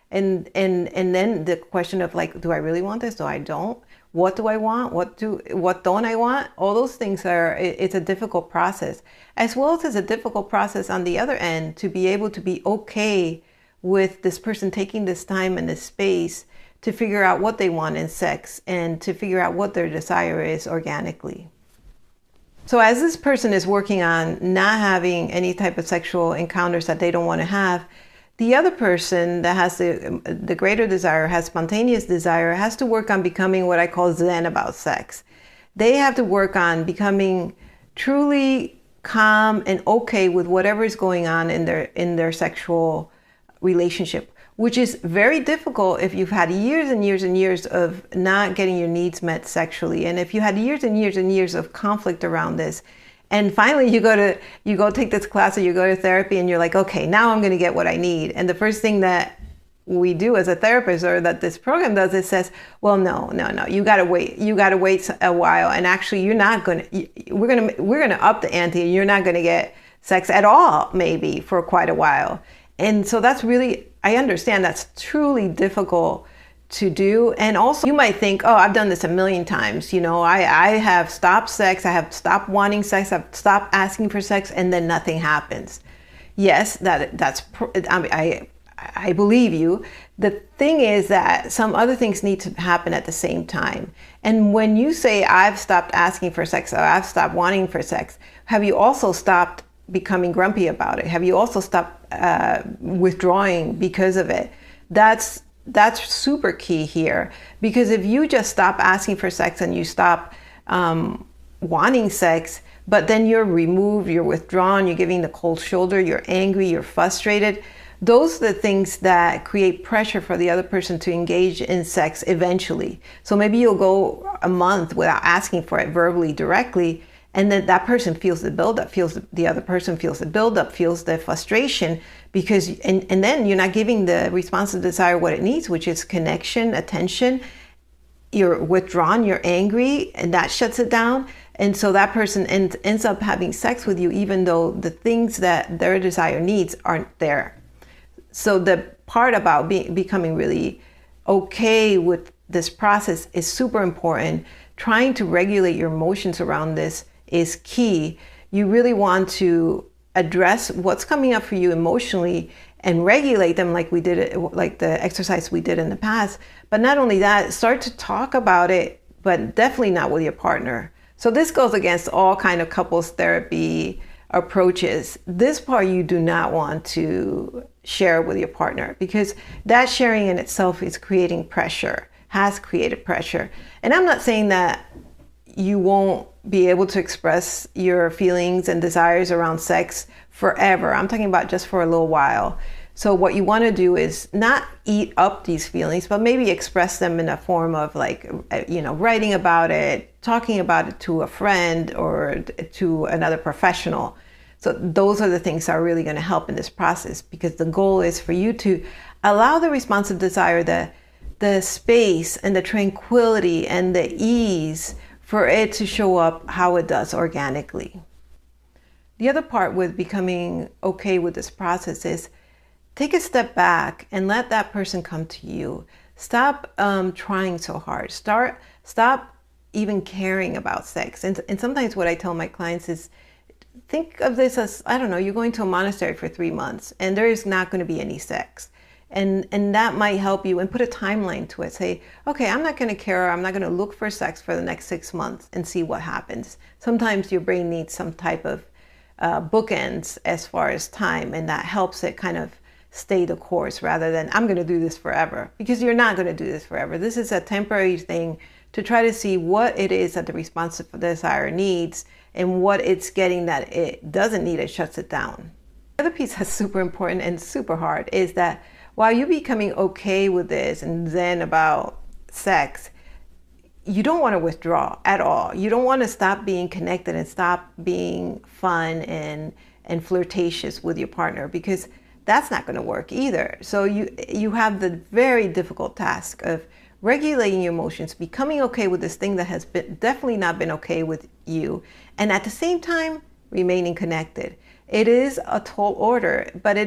And then the question of like, do I really want this? Do I don't? What do I want? What don't I want? All those things it's a difficult process, as well as a difficult process on the other end to be able to be okay with this person taking this time and this space to figure out what they want in sex and to figure out what their desire is organically. So as this person is working on not having any type of sexual encounters that they don't want to have, the other person that has the greater desire, has spontaneous desire, has to work on becoming what I call Zen about sex. They have to work on becoming truly calm and okay with whatever is going on in their sexual relationship, which is very difficult if you've had years and years and years of not getting your needs met sexually. And if you had years and years and years of conflict around this, and finally you go take this class or you go to therapy and you're like, okay, now I'm going to get what I need. And the first thing that we do as a therapist, or that this program does, it says, well, no, you got to wait. You got to wait a while. And actually we're going to up the ante, and you're not going to get sex at all, maybe for quite a while. And so that's really, I understand that's truly difficult to do. And also you might think, oh, I've done this a million times. You know, I have stopped sex. I have stopped wanting sex. I've stopped asking for sex, and then nothing happens. Yes, I believe you. The thing is that some other things need to happen at the same time. And when you say I've stopped asking for sex or I've stopped wanting for sex, have you also stopped becoming grumpy about it? Have you also stopped withdrawing because of it? That's super key here, because if you just stop asking for sex and you stop wanting sex, but then you're removed, you're withdrawn, you're giving the cold shoulder, you're angry, you're frustrated, those are the things that create pressure for the other person to engage in sex eventually. So maybe you'll go a month without asking for it verbally directly, and then that person feels the buildup, the other person feels the buildup, feels the frustration, because, and then you're not giving the responsive desire what it needs, which is connection, attention. you're withdrawn, you're angry, and that shuts it down. And so that person ends up having sex with you, even though the things that their desire needs aren't there. So the part about becoming really okay with this process is super important. Trying to regulate your emotions around this is key. You really want to address what's coming up for you emotionally and regulate them like we did it, like the exercise we did in the past. But not only that, start to talk about it, but definitely not with your partner. So this goes against all kind of couples therapy approaches. This part you do not want to share with your partner, because that sharing in itself is creating pressure, has created pressure. And I'm not saying that you won't be able to express your feelings and desires around sex forever. I'm talking about just for a little while. So what you want to do is not eat up these feelings, but maybe express them in a form of like, writing about it, talking about it to a friend or to another professional. So those are the things that are really going to help in this process, because the goal is for you to allow the responsive desire the space and the tranquility and the ease for it to show up how it does organically. The other part with becoming okay with this process is take a step back and let that person come to you. Stop trying so hard. Stop even caring about sex. And sometimes what I tell my clients is, think of this as, I don't know, you're going to a monastery for 3 months and there is not going to be any sex. And that might help you, and put a timeline to it. Say, okay, I'm not going to care. I'm not going to look for sex for the next 6 months and see what happens. Sometimes your brain needs some type of bookends as far as time, and that helps it kind of stay the course rather than I'm going to do this forever, because you're not going to do this forever. This is a temporary thing to try to see what it is that the responsive desire needs, and what it's getting that it doesn't need, it shuts it down. The other piece that's super important and super hard is that while you're becoming okay with this and zen about sex, you don't want to withdraw at all. You don't want to stop being connected and stop being fun and flirtatious with your partner, because that's not going to work either. So you have the very difficult task of regulating your emotions, becoming okay with this thing that has definitely not been okay with you, and at the same time remaining connected. It is a tall order, but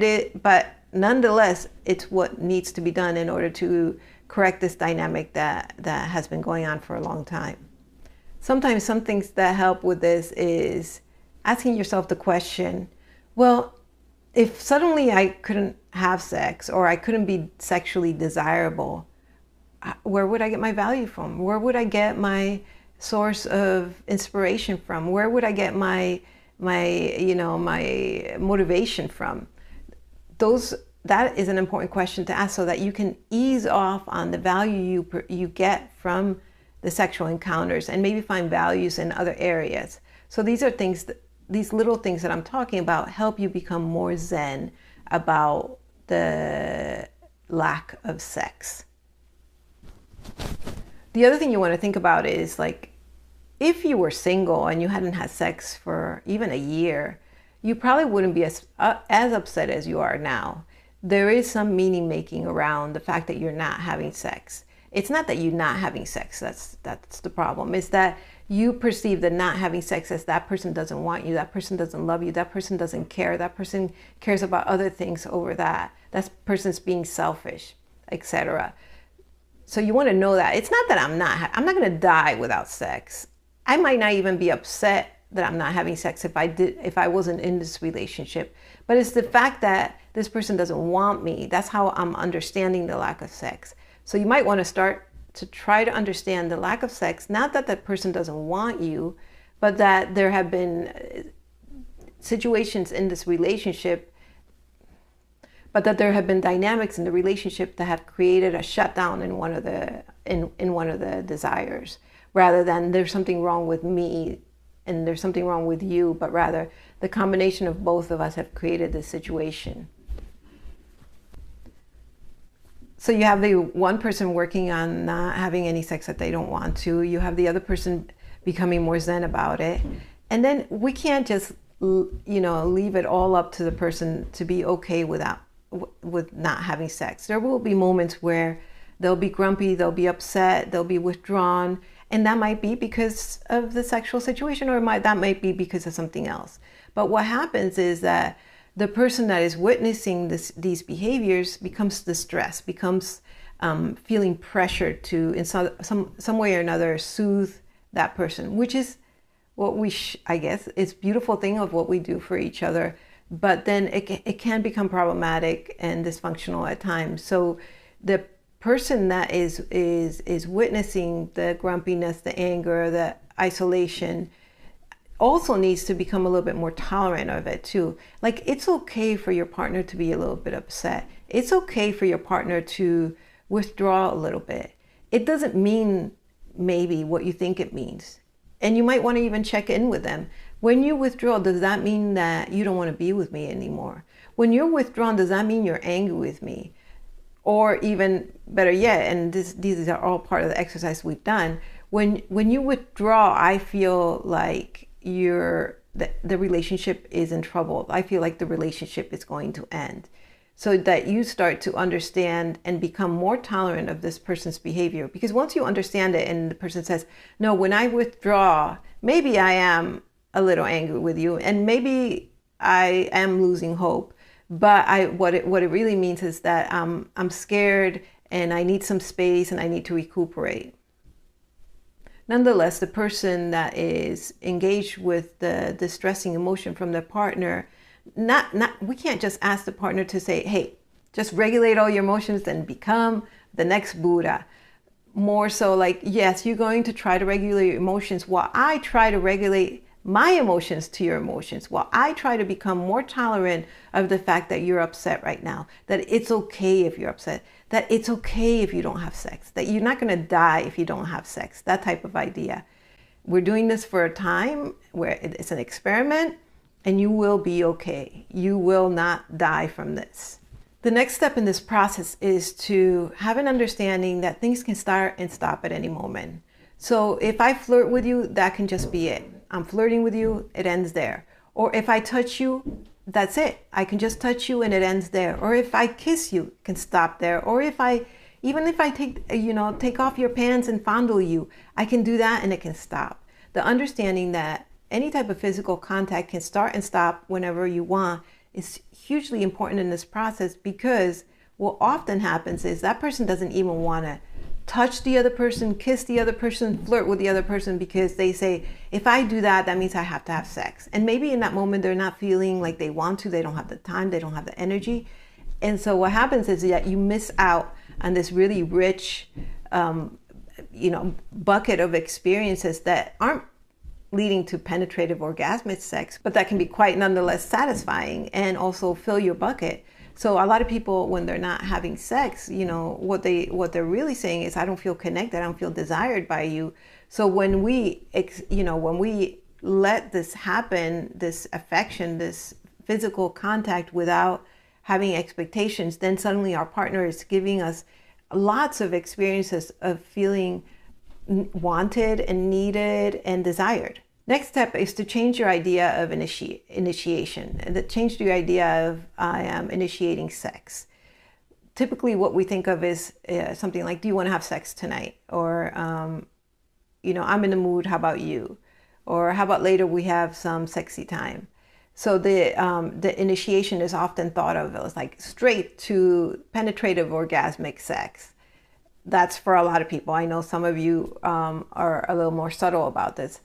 nonetheless, it's what needs to be done in order to correct this dynamic that has been going on for a long time. Sometimes some things that help with this is asking yourself the question, well, if suddenly I couldn't have sex or I couldn't be sexually desirable, where would I get my value from? Where would I get my source of inspiration from? Where would I get my motivation from? That is an important question to ask, so that you can ease off on the value you get from the sexual encounters, and maybe find values in other areas. So these are things, these little things that I'm talking about help you become more zen about the lack of sex. The other thing you want to think about is, like, if you were single and you hadn't had sex for even a year, you probably wouldn't be as upset as you are now. There is some meaning making around the fact that you're not having sex. It's not that you're not having sex, that's the problem. It's that you perceive that not having sex as that person doesn't want you, that person doesn't love you, that person doesn't care, that person cares about other things over that person's being selfish, etc. So you want to know that it's not that I'm not going to die without sex. I might not even be upset that I'm not having sex if I wasn't in this relationship. But it's the fact that this person doesn't want me. That's how I'm understanding the lack of sex. So you might want to start to try to understand the lack of sex, not that that person doesn't want you, but that there have been situations in this relationship, but that there have been dynamics in the relationship that have created a shutdown in one of the desires, rather than there's something wrong with me and there's something wrong with you, but rather the combination of both of us have created this situation. So you have the one person working on not having any sex that they don't want to. You have the other person becoming more zen about it. And then we can't just, leave it all up to the person to be okay with not having sex. There will be moments where They'll be grumpy, they'll be upset, they'll be withdrawn. And that might be because of the sexual situation, or that might be because of something else. But what happens is that the person that is witnessing these behaviors becomes distressed, becomes feeling pressured to, in some way or another, soothe that person, which is what I guess, it's a beautiful thing of what we do for each other. But then it can become problematic and dysfunctional at times. So the person that is witnessing the grumpiness, the anger, the isolation, also needs to become a little bit more tolerant of it too. Like, it's okay for your partner to be a little bit upset. It's okay for your partner to withdraw a little bit. It doesn't mean maybe what you think it means. And you might want to even check in with them. When you withdraw, does that mean that you don't want to be with me anymore? When you're withdrawn, does that mean you're angry with me? Or even better yet, and these are all part of the exercise we've done, when you withdraw, I feel like the relationship is in trouble. I feel like the relationship is going to end. So that you start to understand and become more tolerant of this person's behavior. Because once you understand it and the person says, no, when I withdraw, maybe I am a little angry with you, and maybe I am losing hope, but what it really means is that I'm scared and I need some space and I need to recuperate. Nonetheless, the person that is engaged with the distressing emotion from their partner, we can't just ask the partner to say, hey, just regulate all your emotions and become the next Buddha. More so like, yes, you're going to try to regulate your emotions while I try to regulate my emotions to your emotions, while I try to become more tolerant of the fact that you're upset right now, that it's okay if you're upset, that it's okay if you don't have sex, that you're not going to die if you don't have sex, that type of idea. We're doing this for a time where it's an experiment, and you will be okay. You will not die from this. The next step in this process is to have an understanding that things can start and stop at any moment. So if I flirt with you, that can just be it. I'm flirting with you, it ends there. Or if I touch you, that's it. I can just touch you and it ends there. Or if I kiss you, it can stop there. Or even if I take off your pants and fondle you, I can do that and it can stop. The understanding that any type of physical contact can start and stop whenever you want is hugely important in this process, because what often happens is that person doesn't even want to touch the other person, kiss the other person, flirt with the other person, because they say, if I do that, that means I have to have sex. And maybe in that moment, they're not feeling like they want to, they don't have the time, they don't have the energy. And so what happens is that you miss out on this really rich, bucket of experiences that aren't leading to penetrative orgasmic sex, but that can be quite nonetheless satisfying and also fill your bucket. So a lot of people, when they're not having sex, what they're really saying is, I don't feel connected, I don't feel desired by you. So when we let this happen, this affection, this physical contact without having expectations, then suddenly our partner is giving us lots of experiences of feeling wanted and needed and desired. Next step is to change your idea of initiation, and change your idea of I am initiating sex. Typically what we think of is something like, do you want to have sex tonight? Or, I'm in the mood, how about you? Or how about later we have some sexy time? So the initiation is often thought of as like straight to penetrative orgasmic sex. That's for a lot of people. I know some of you are a little more subtle about this.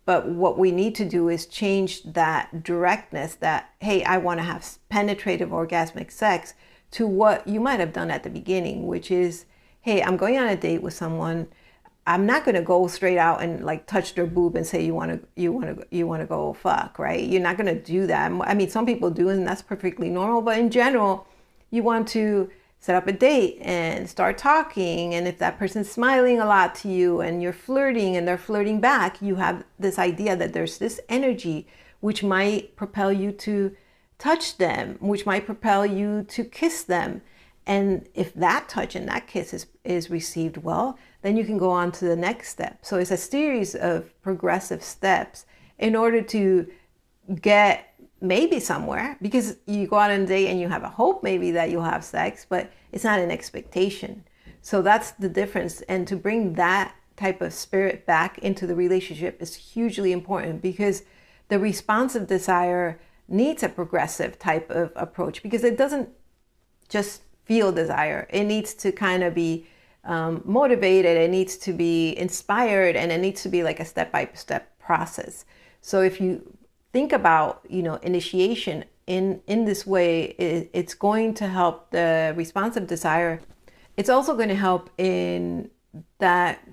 But what we need to do is change that directness, that, hey, I want to have penetrative orgasmic sex, to what you might have done at the beginning, which is, hey, I'm going on a date with someone. I'm not going to go straight out and like touch their boob and say, you want to go fuck, right? You're not going to do that. I mean, some people do, and that's perfectly normal. But in general, you want to set up a date and start talking. And if that person's smiling a lot to you and you're flirting and they're flirting back, you have this idea that there's this energy which might propel you to touch them, which might propel you to kiss them. And if that touch and that kiss is received well, then you can go on to the next step. So it's a series of progressive steps in order to get maybe somewhere, because you go out on a date and you have a hope maybe that you'll have sex, but it's not an expectation. So that's the difference. And to bring that type of spirit back into the relationship is hugely important, because the responsive desire needs a progressive type of approach, because it doesn't just feel desire. It needs to kind of be motivated, it needs to be inspired, and it needs to be like a step-by-step process. So if you think about, initiation in this way, it's going to help the responsive desire. It's also going to help in that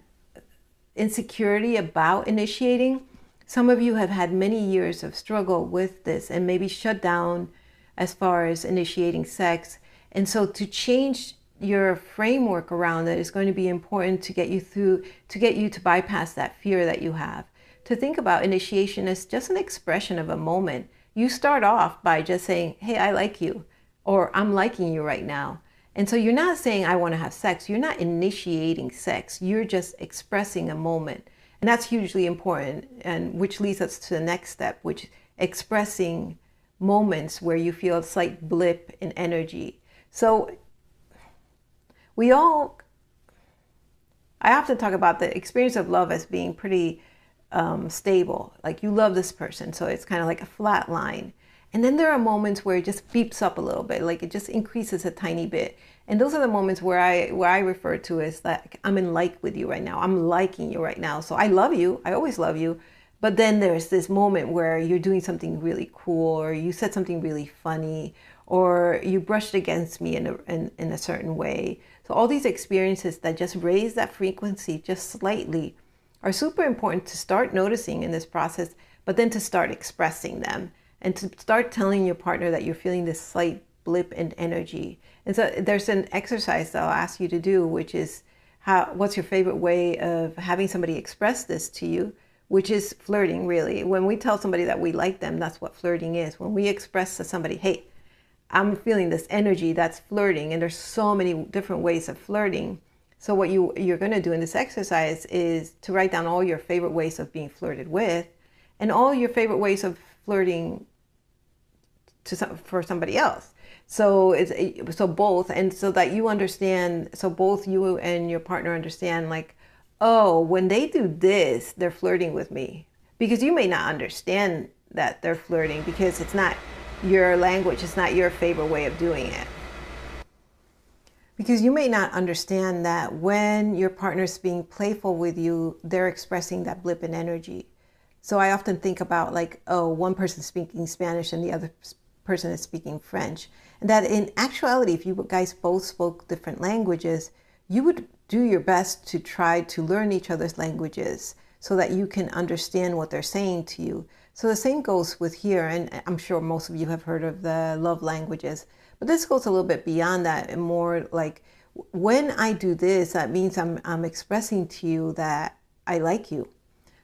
insecurity about initiating. Some of you have had many years of struggle with this and maybe shut down as far as initiating sex. And so to change your framework around it is going to be important to get you to bypass that fear that you have. To think about initiation as just an expression of a moment. You start off by just saying, hey, I like you, or I'm liking you right now. And so you're not saying I want to have sex. You're not initiating sex. You're just expressing a moment. And that's hugely important, and which leads us to the next step, which is expressing moments where you feel a slight blip in energy. So I often talk about the experience of love as being pretty stable. Like, you love this person, so it's kind of like a flat line. And then there are moments where it just beeps up a little bit, like it just increases a tiny bit. And those are the moments where I refer to as like, I'm in like with you right now. I'm liking you right now. So I love you. I always love you. But then there's this moment where you're doing something really cool, or you said something really funny, or you brushed against me in a certain way. So all these experiences that just raise that frequency just slightly are super important to start noticing in this process, but then to start expressing them and to start telling your partner that you're feeling this slight blip in energy. And so there's an exercise that I'll ask you to do, which is what's your favorite way of having somebody express this to you, which is flirting, really. When we tell somebody that we like them, that's what flirting is. When we express to somebody, hey, I'm feeling this energy, that's flirting. And there's so many different ways of flirting. So what you're going to do in this exercise is to write down all your favorite ways of being flirted with, and all your favorite ways of flirting for somebody else. So both, and so that you understand, so both you and your partner understand, like, oh, when they do this, they're flirting with me. Because you may not understand that they're flirting, because it's not your language, it's not your favorite way of doing it. Because you may not understand that when your partner's being playful with you, they're expressing that blip in energy. So I often think about, like, oh, one person's speaking Spanish and the other person is speaking French. And that in actuality, if you guys both spoke different languages, you would do your best to try to learn each other's languages so that you can understand what they're saying to you. So the same goes with here, and I'm sure most of you have heard of the love languages, but this goes a little bit beyond that, and more like, when I do this, that means I'm expressing to you that I like you.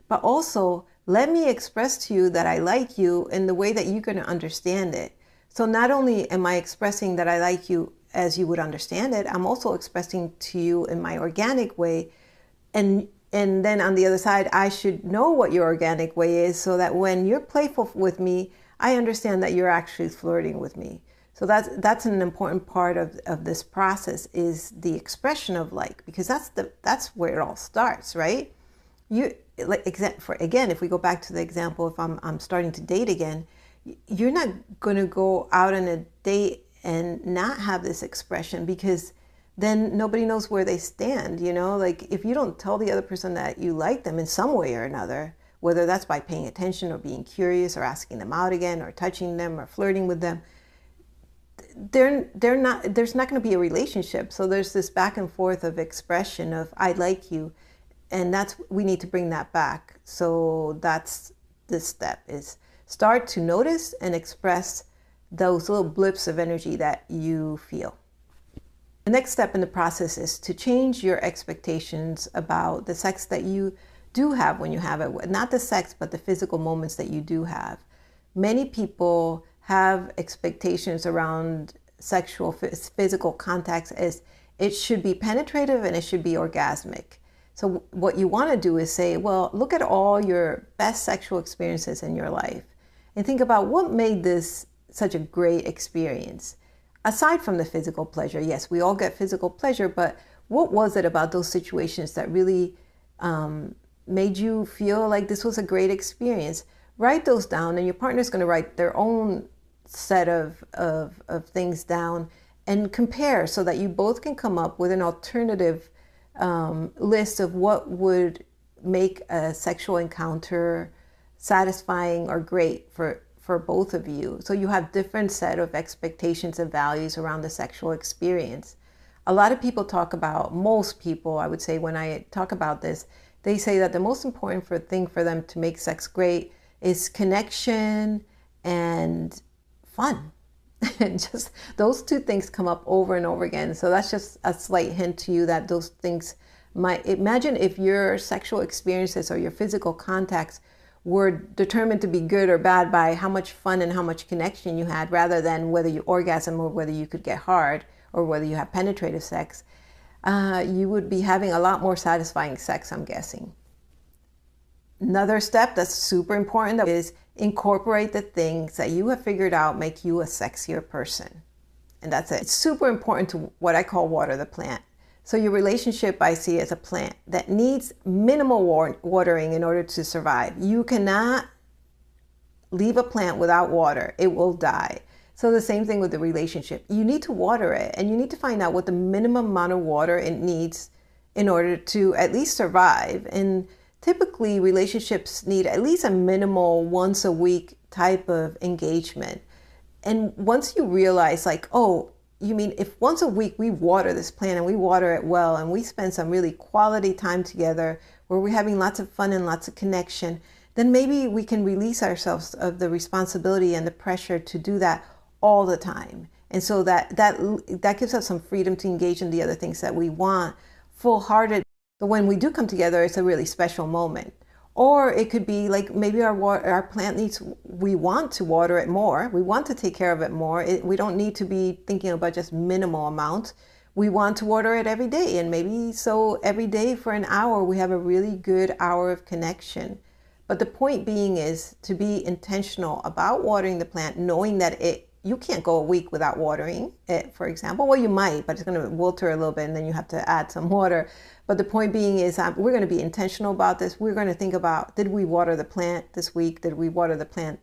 But also, let me express to you that I like you in the way that you're going to understand it. So not only am I expressing that I like you as you would understand it, I'm also expressing to you in my organic way. And then on the other side, I should know what your organic way is, so that when you're playful with me, I understand that you're actually flirting with me. So that's an important part of this process, is the expression of like, because that's where it all starts, right? If we go back to the example, if I'm starting to date again, you're not going to go out on a date and not have this expression, because then nobody knows where they stand, Like, if you don't tell the other person that you like them in some way or another, whether that's by paying attention or being curious or asking them out again or touching them or flirting with them, there's not going to be a relationship. So there's this back and forth of expression of I like you, and we need to bring that back. So that's this step, is start to notice and express those little blips of energy that you feel. The next step in the process is to change your expectations about the sex that you do have when you have it. Not the sex, but the physical moments that you do have. Many people have expectations around sexual physical contacts as it should be penetrative and it should be orgasmic. So what you want to do is say, well, look at all your best sexual experiences in your life and think about what made this such a great experience. Aside from the physical pleasure, yes, we all get physical pleasure, but What was it about those situations that really made you feel like this was a great experience? Write those down, and your partner's going to write their own set of things down and compare so that you both can come up with an alternative list of what would make a sexual encounter satisfying or great for both of you. So you have different set of expectations and values around the sexual experience. A lot of people talk about, most people, I would say, when I talk about this, they say that the most important thing for them to make sex great is connection and fun. And just those two things come up over and over again. So that's just a slight hint to you that those things might, imagine if your sexual experiences or your physical contacts were determined to be good or bad by how much fun and how much connection you had, rather than whether you orgasm or whether you could get hard or whether you have penetrative sex. You would be having a lot more satisfying sex, I'm guessing. Another step that's super important is incorporate the things that you have figured out make you a sexier person. And that's it. It's super important to what I call water the plant. So your relationship I see as a plant that needs minimal watering in order to survive. You cannot leave a plant without water. It will die. So the same thing with the relationship. You need to water it, and you need to find out what the minimum amount of water it needs in order to at least survive. And typically relationships need at least a minimal once a week type of engagement. And once you realize like, oh, you mean if once a week we water this plant and we water it well and we spend some really quality time together where we're having lots of fun and lots of connection, then maybe we can release ourselves of the responsibility and the pressure to do that all the time. And so that gives us some freedom to engage in the other things that we want full-hearted. So when we do come together, it's a really special moment. Or it could be like maybe our plant needs, we want to water it more. We want to take care of it more. We don't need to be thinking about just minimal amounts. We want to water it every day. And maybe so every day for an hour, we have a really good hour of connection. But the point being is to be intentional about watering the plant, knowing that you can't go a week without watering it, for example. Well, you might, but it's going to wilter a little bit and then you have to add some water. But the point being is we're going to be intentional about this. We're going to think about, did we water the plant this week? Did we water the plant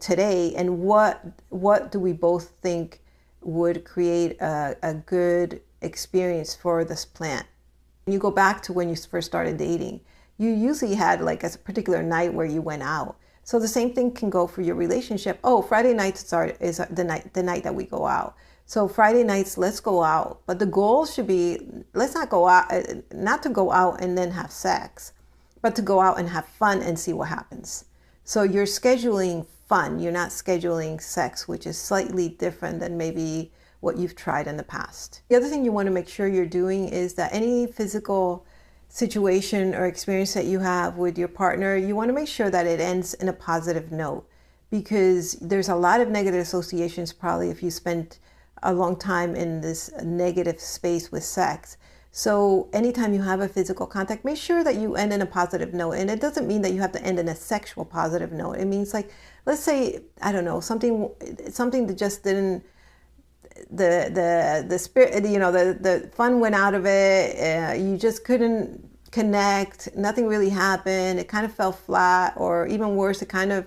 today? And what do we both think would create a good experience for this plant? When you go back to when you first started dating, you usually had like a particular night where you went out. So the same thing can go for your relationship. Oh, Friday nights is the night that we go out. So Friday nights, let's go out. But the goal should be, let's not go out, not to go out and then have sex, but to go out and have fun and see what happens. So you're scheduling fun. You're not scheduling sex, which is slightly different than maybe what you've tried in the past. The other thing you want to make sure you're doing is that any physical situation or experience that you have with your partner, you want to make sure that it ends in a positive note, because there's a lot of negative associations probably if you spent a long time in this negative space with sex. So anytime you have a physical contact, make sure that you end in a positive note. And it doesn't mean that you have to end in a sexual positive note. It means like, let's say, I don't know, something that just didn't, the spirit, you know, the fun went out of it. You just couldn't connect. Nothing really happened. It kind of fell flat, or even worse, it kind of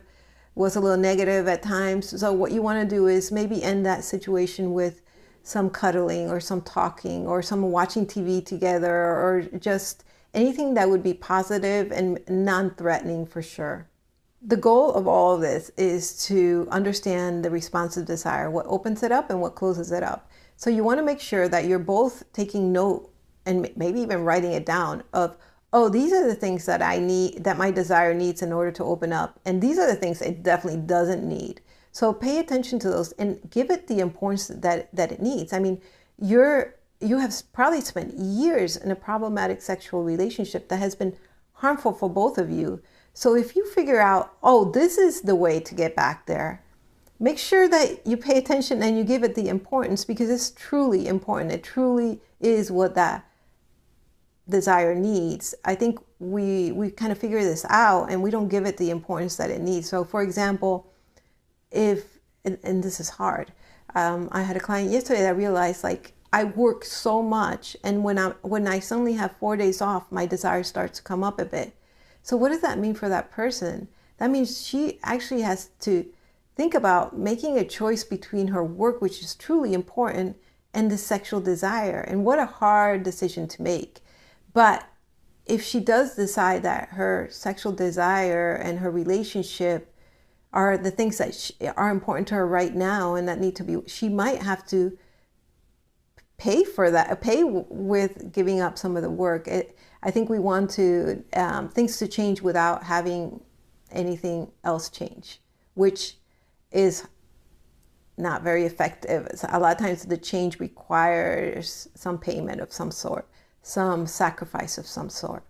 was a little negative at times. So what you want to do is maybe end that situation with some cuddling or some talking or some watching TV together, or just anything that would be positive and non-threatening for sure. The goal of all of this is to understand the responsive desire, what opens it up and what closes it up. So you want to make sure that you're both taking note and maybe even writing it down of, oh, these are the things that I need, that my desire needs in order to open up. And these are the things it definitely doesn't need. So pay attention to those and give it the importance that it needs. I mean, you have probably spent years in a problematic sexual relationship that has been harmful for both of you. So if you figure out, oh, this is the way to get back there, make sure that you pay attention and you give it the importance, because it's truly important. It truly is what that desire needs. I think we kind of figure this out and we don't give it the importance that it needs. So for example, if, and this is hard, I had a client yesterday that realized like, I work so much, and when I suddenly have 4 days off, my desire starts to come up a bit. So what does that mean for that person? That means she actually has to think about making a choice between her work, which is truly important, and the sexual desire. And what a hard decision to make. But if she does decide that her sexual desire and her relationship are the things that are important to her right now and that need to be, she might have to pay for that, pay with giving up some of the work. I think we want to things to change without having anything else change, which is not very effective. A lot of times the change requires some payment of some sort, some sacrifice of some sort.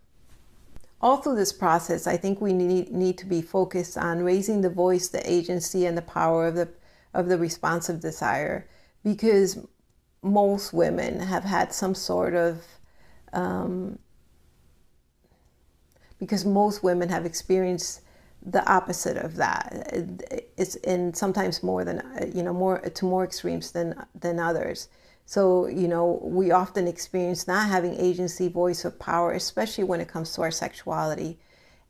All through this process, I think we need to be focused on raising the voice, the agency, and the power of the responsive desire, because most women have had some sort of because most women have experienced the opposite of that. It's and sometimes more than more to more extremes than others. So we often experience not having agency, voice, or power, especially when it comes to our sexuality.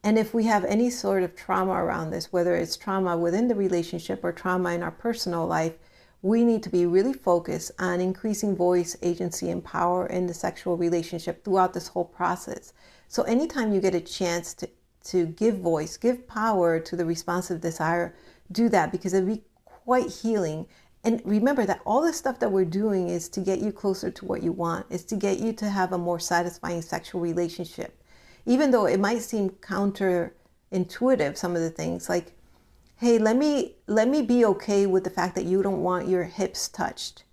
And if we have any sort of trauma around this, whether it's trauma within the relationship or trauma in our personal life, we need to be really focused on increasing voice, agency, and power in the sexual relationship throughout this whole process. So anytime you get a chance to give voice, give power to the responsive desire, do that, because it'll be quite healing. And remember that all the stuff that we're doing is to get you closer to what you want, is to get you to have a more satisfying sexual relationship. Even though it might seem counterintuitive, some of the things like, hey, let me be okay with the fact that you don't want your hips touched.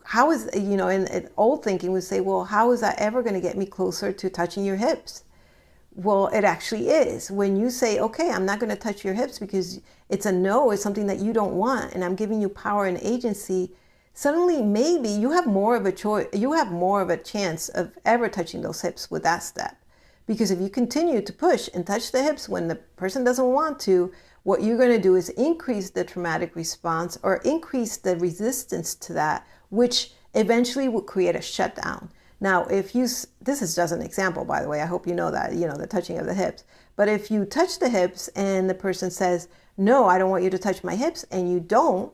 How is, and old thinking would say, well, how is that ever going to get me closer to touching your hips? Well, it actually is. When you say, okay, I'm not going to touch your hips because it's a no, it's something that you don't want, and I'm giving you power and agency, suddenly maybe you have more of a choice, you have more of a chance of ever touching those hips with that step. Because if you continue to push and touch the hips when the person doesn't want to, what you're going to do is increase the traumatic response or increase the resistance to that, which eventually will create a shutdown. Now, if you, this is just an example, by the way, I hope you know that, the touching of the hips. But if you touch the hips and the person says, no, I don't want you to touch my hips, and you don't,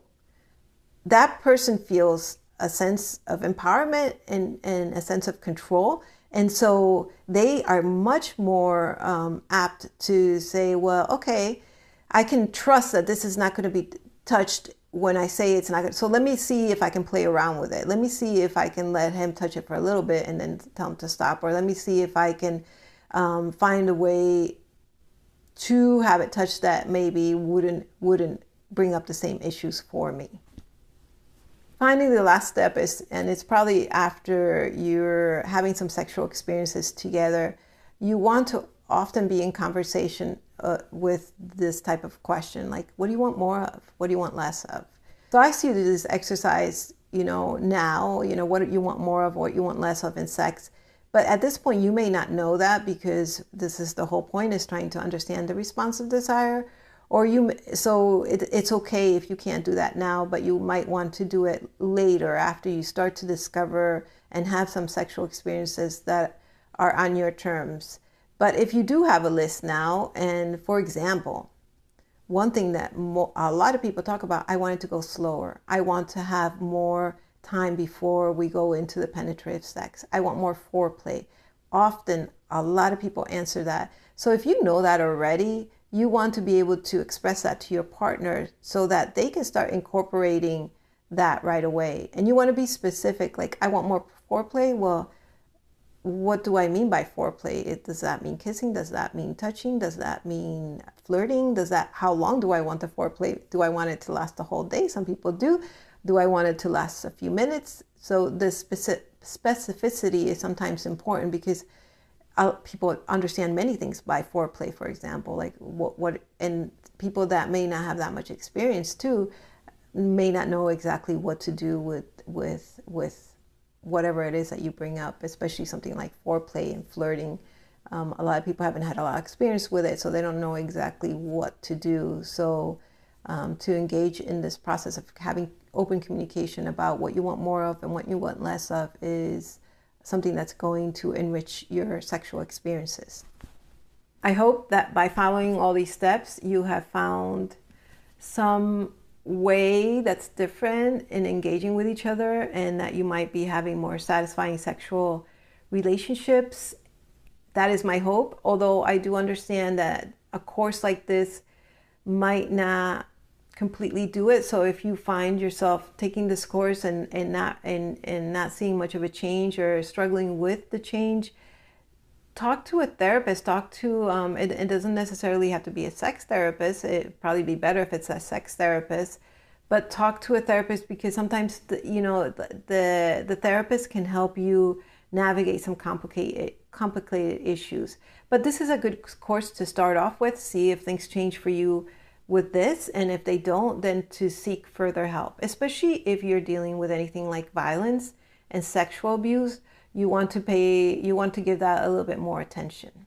that person feels a sense of empowerment and a sense of control. And so they are much more apt to say, well, okay, I can trust that this is not going to be touched when I say it's not good. So let me see if I can play around with it. Let me see if I can let him touch it for a little bit and then tell him to stop. Or let me see if I can find a way to have it touch that maybe wouldn't bring up the same issues for me. Finally, the last step is, and it's probably after you're having some sexual experiences together, you want to often be in conversation with this type of question, like, what do you want more of? What do you want less of? So I see this exercise, now, what you want more of, what you want less of in sex. But at this point, you may not know that, because this is the whole point, is trying to understand the responsive desire. So it's okay if you can't do that now, but you might want to do it later after you start to discover and have some sexual experiences that are on your terms. But if you do have a list now, and for example, one thing that a lot of people talk about, I want it to go slower. I want to have more time before we go into the penetrative sex. I want more foreplay. Often, a lot of people answer that. So if you know that already, you want to be able to express that to your partner so that they can start incorporating that right away. And you want to be specific, like, I want more foreplay. Well, what do I mean by foreplay? Does that mean kissing? Does that mean touching? Does that mean flirting? How long do I want the foreplay? Do I want it to last the whole day? Some people do. Do I want it to last a few minutes? So the specificity is sometimes important, because people understand many things by foreplay, for example, like what, and people that may not have that much experience too, may not know exactly what to do with whatever it is that you bring up, especially something like foreplay and flirting. A lot of people haven't had a lot of experience with it, so they don't know exactly what to do. So to engage in this process of having open communication about what you want more of and what you want less of is something that's going to enrich your sexual experiences. I hope that by following all these steps, you have found some way that's different in engaging with each other, and that you might be having more satisfying sexual relationships. That is my hope, although I do understand that a course like this might not completely do it. So if you find yourself taking this course and not seeing much of a change or struggling with the change, talk to a therapist. Talk to it doesn't necessarily have to be a sex therapist. It'd probably be better if it's a sex therapist, but talk to a therapist, because sometimes the therapist can help you navigate some complicated issues. But this is a good course to start off with. See if things change for you with this, and if they don't, then to seek further help, especially if you're dealing with anything like violence and sexual abuse. You want to give that a little bit more attention.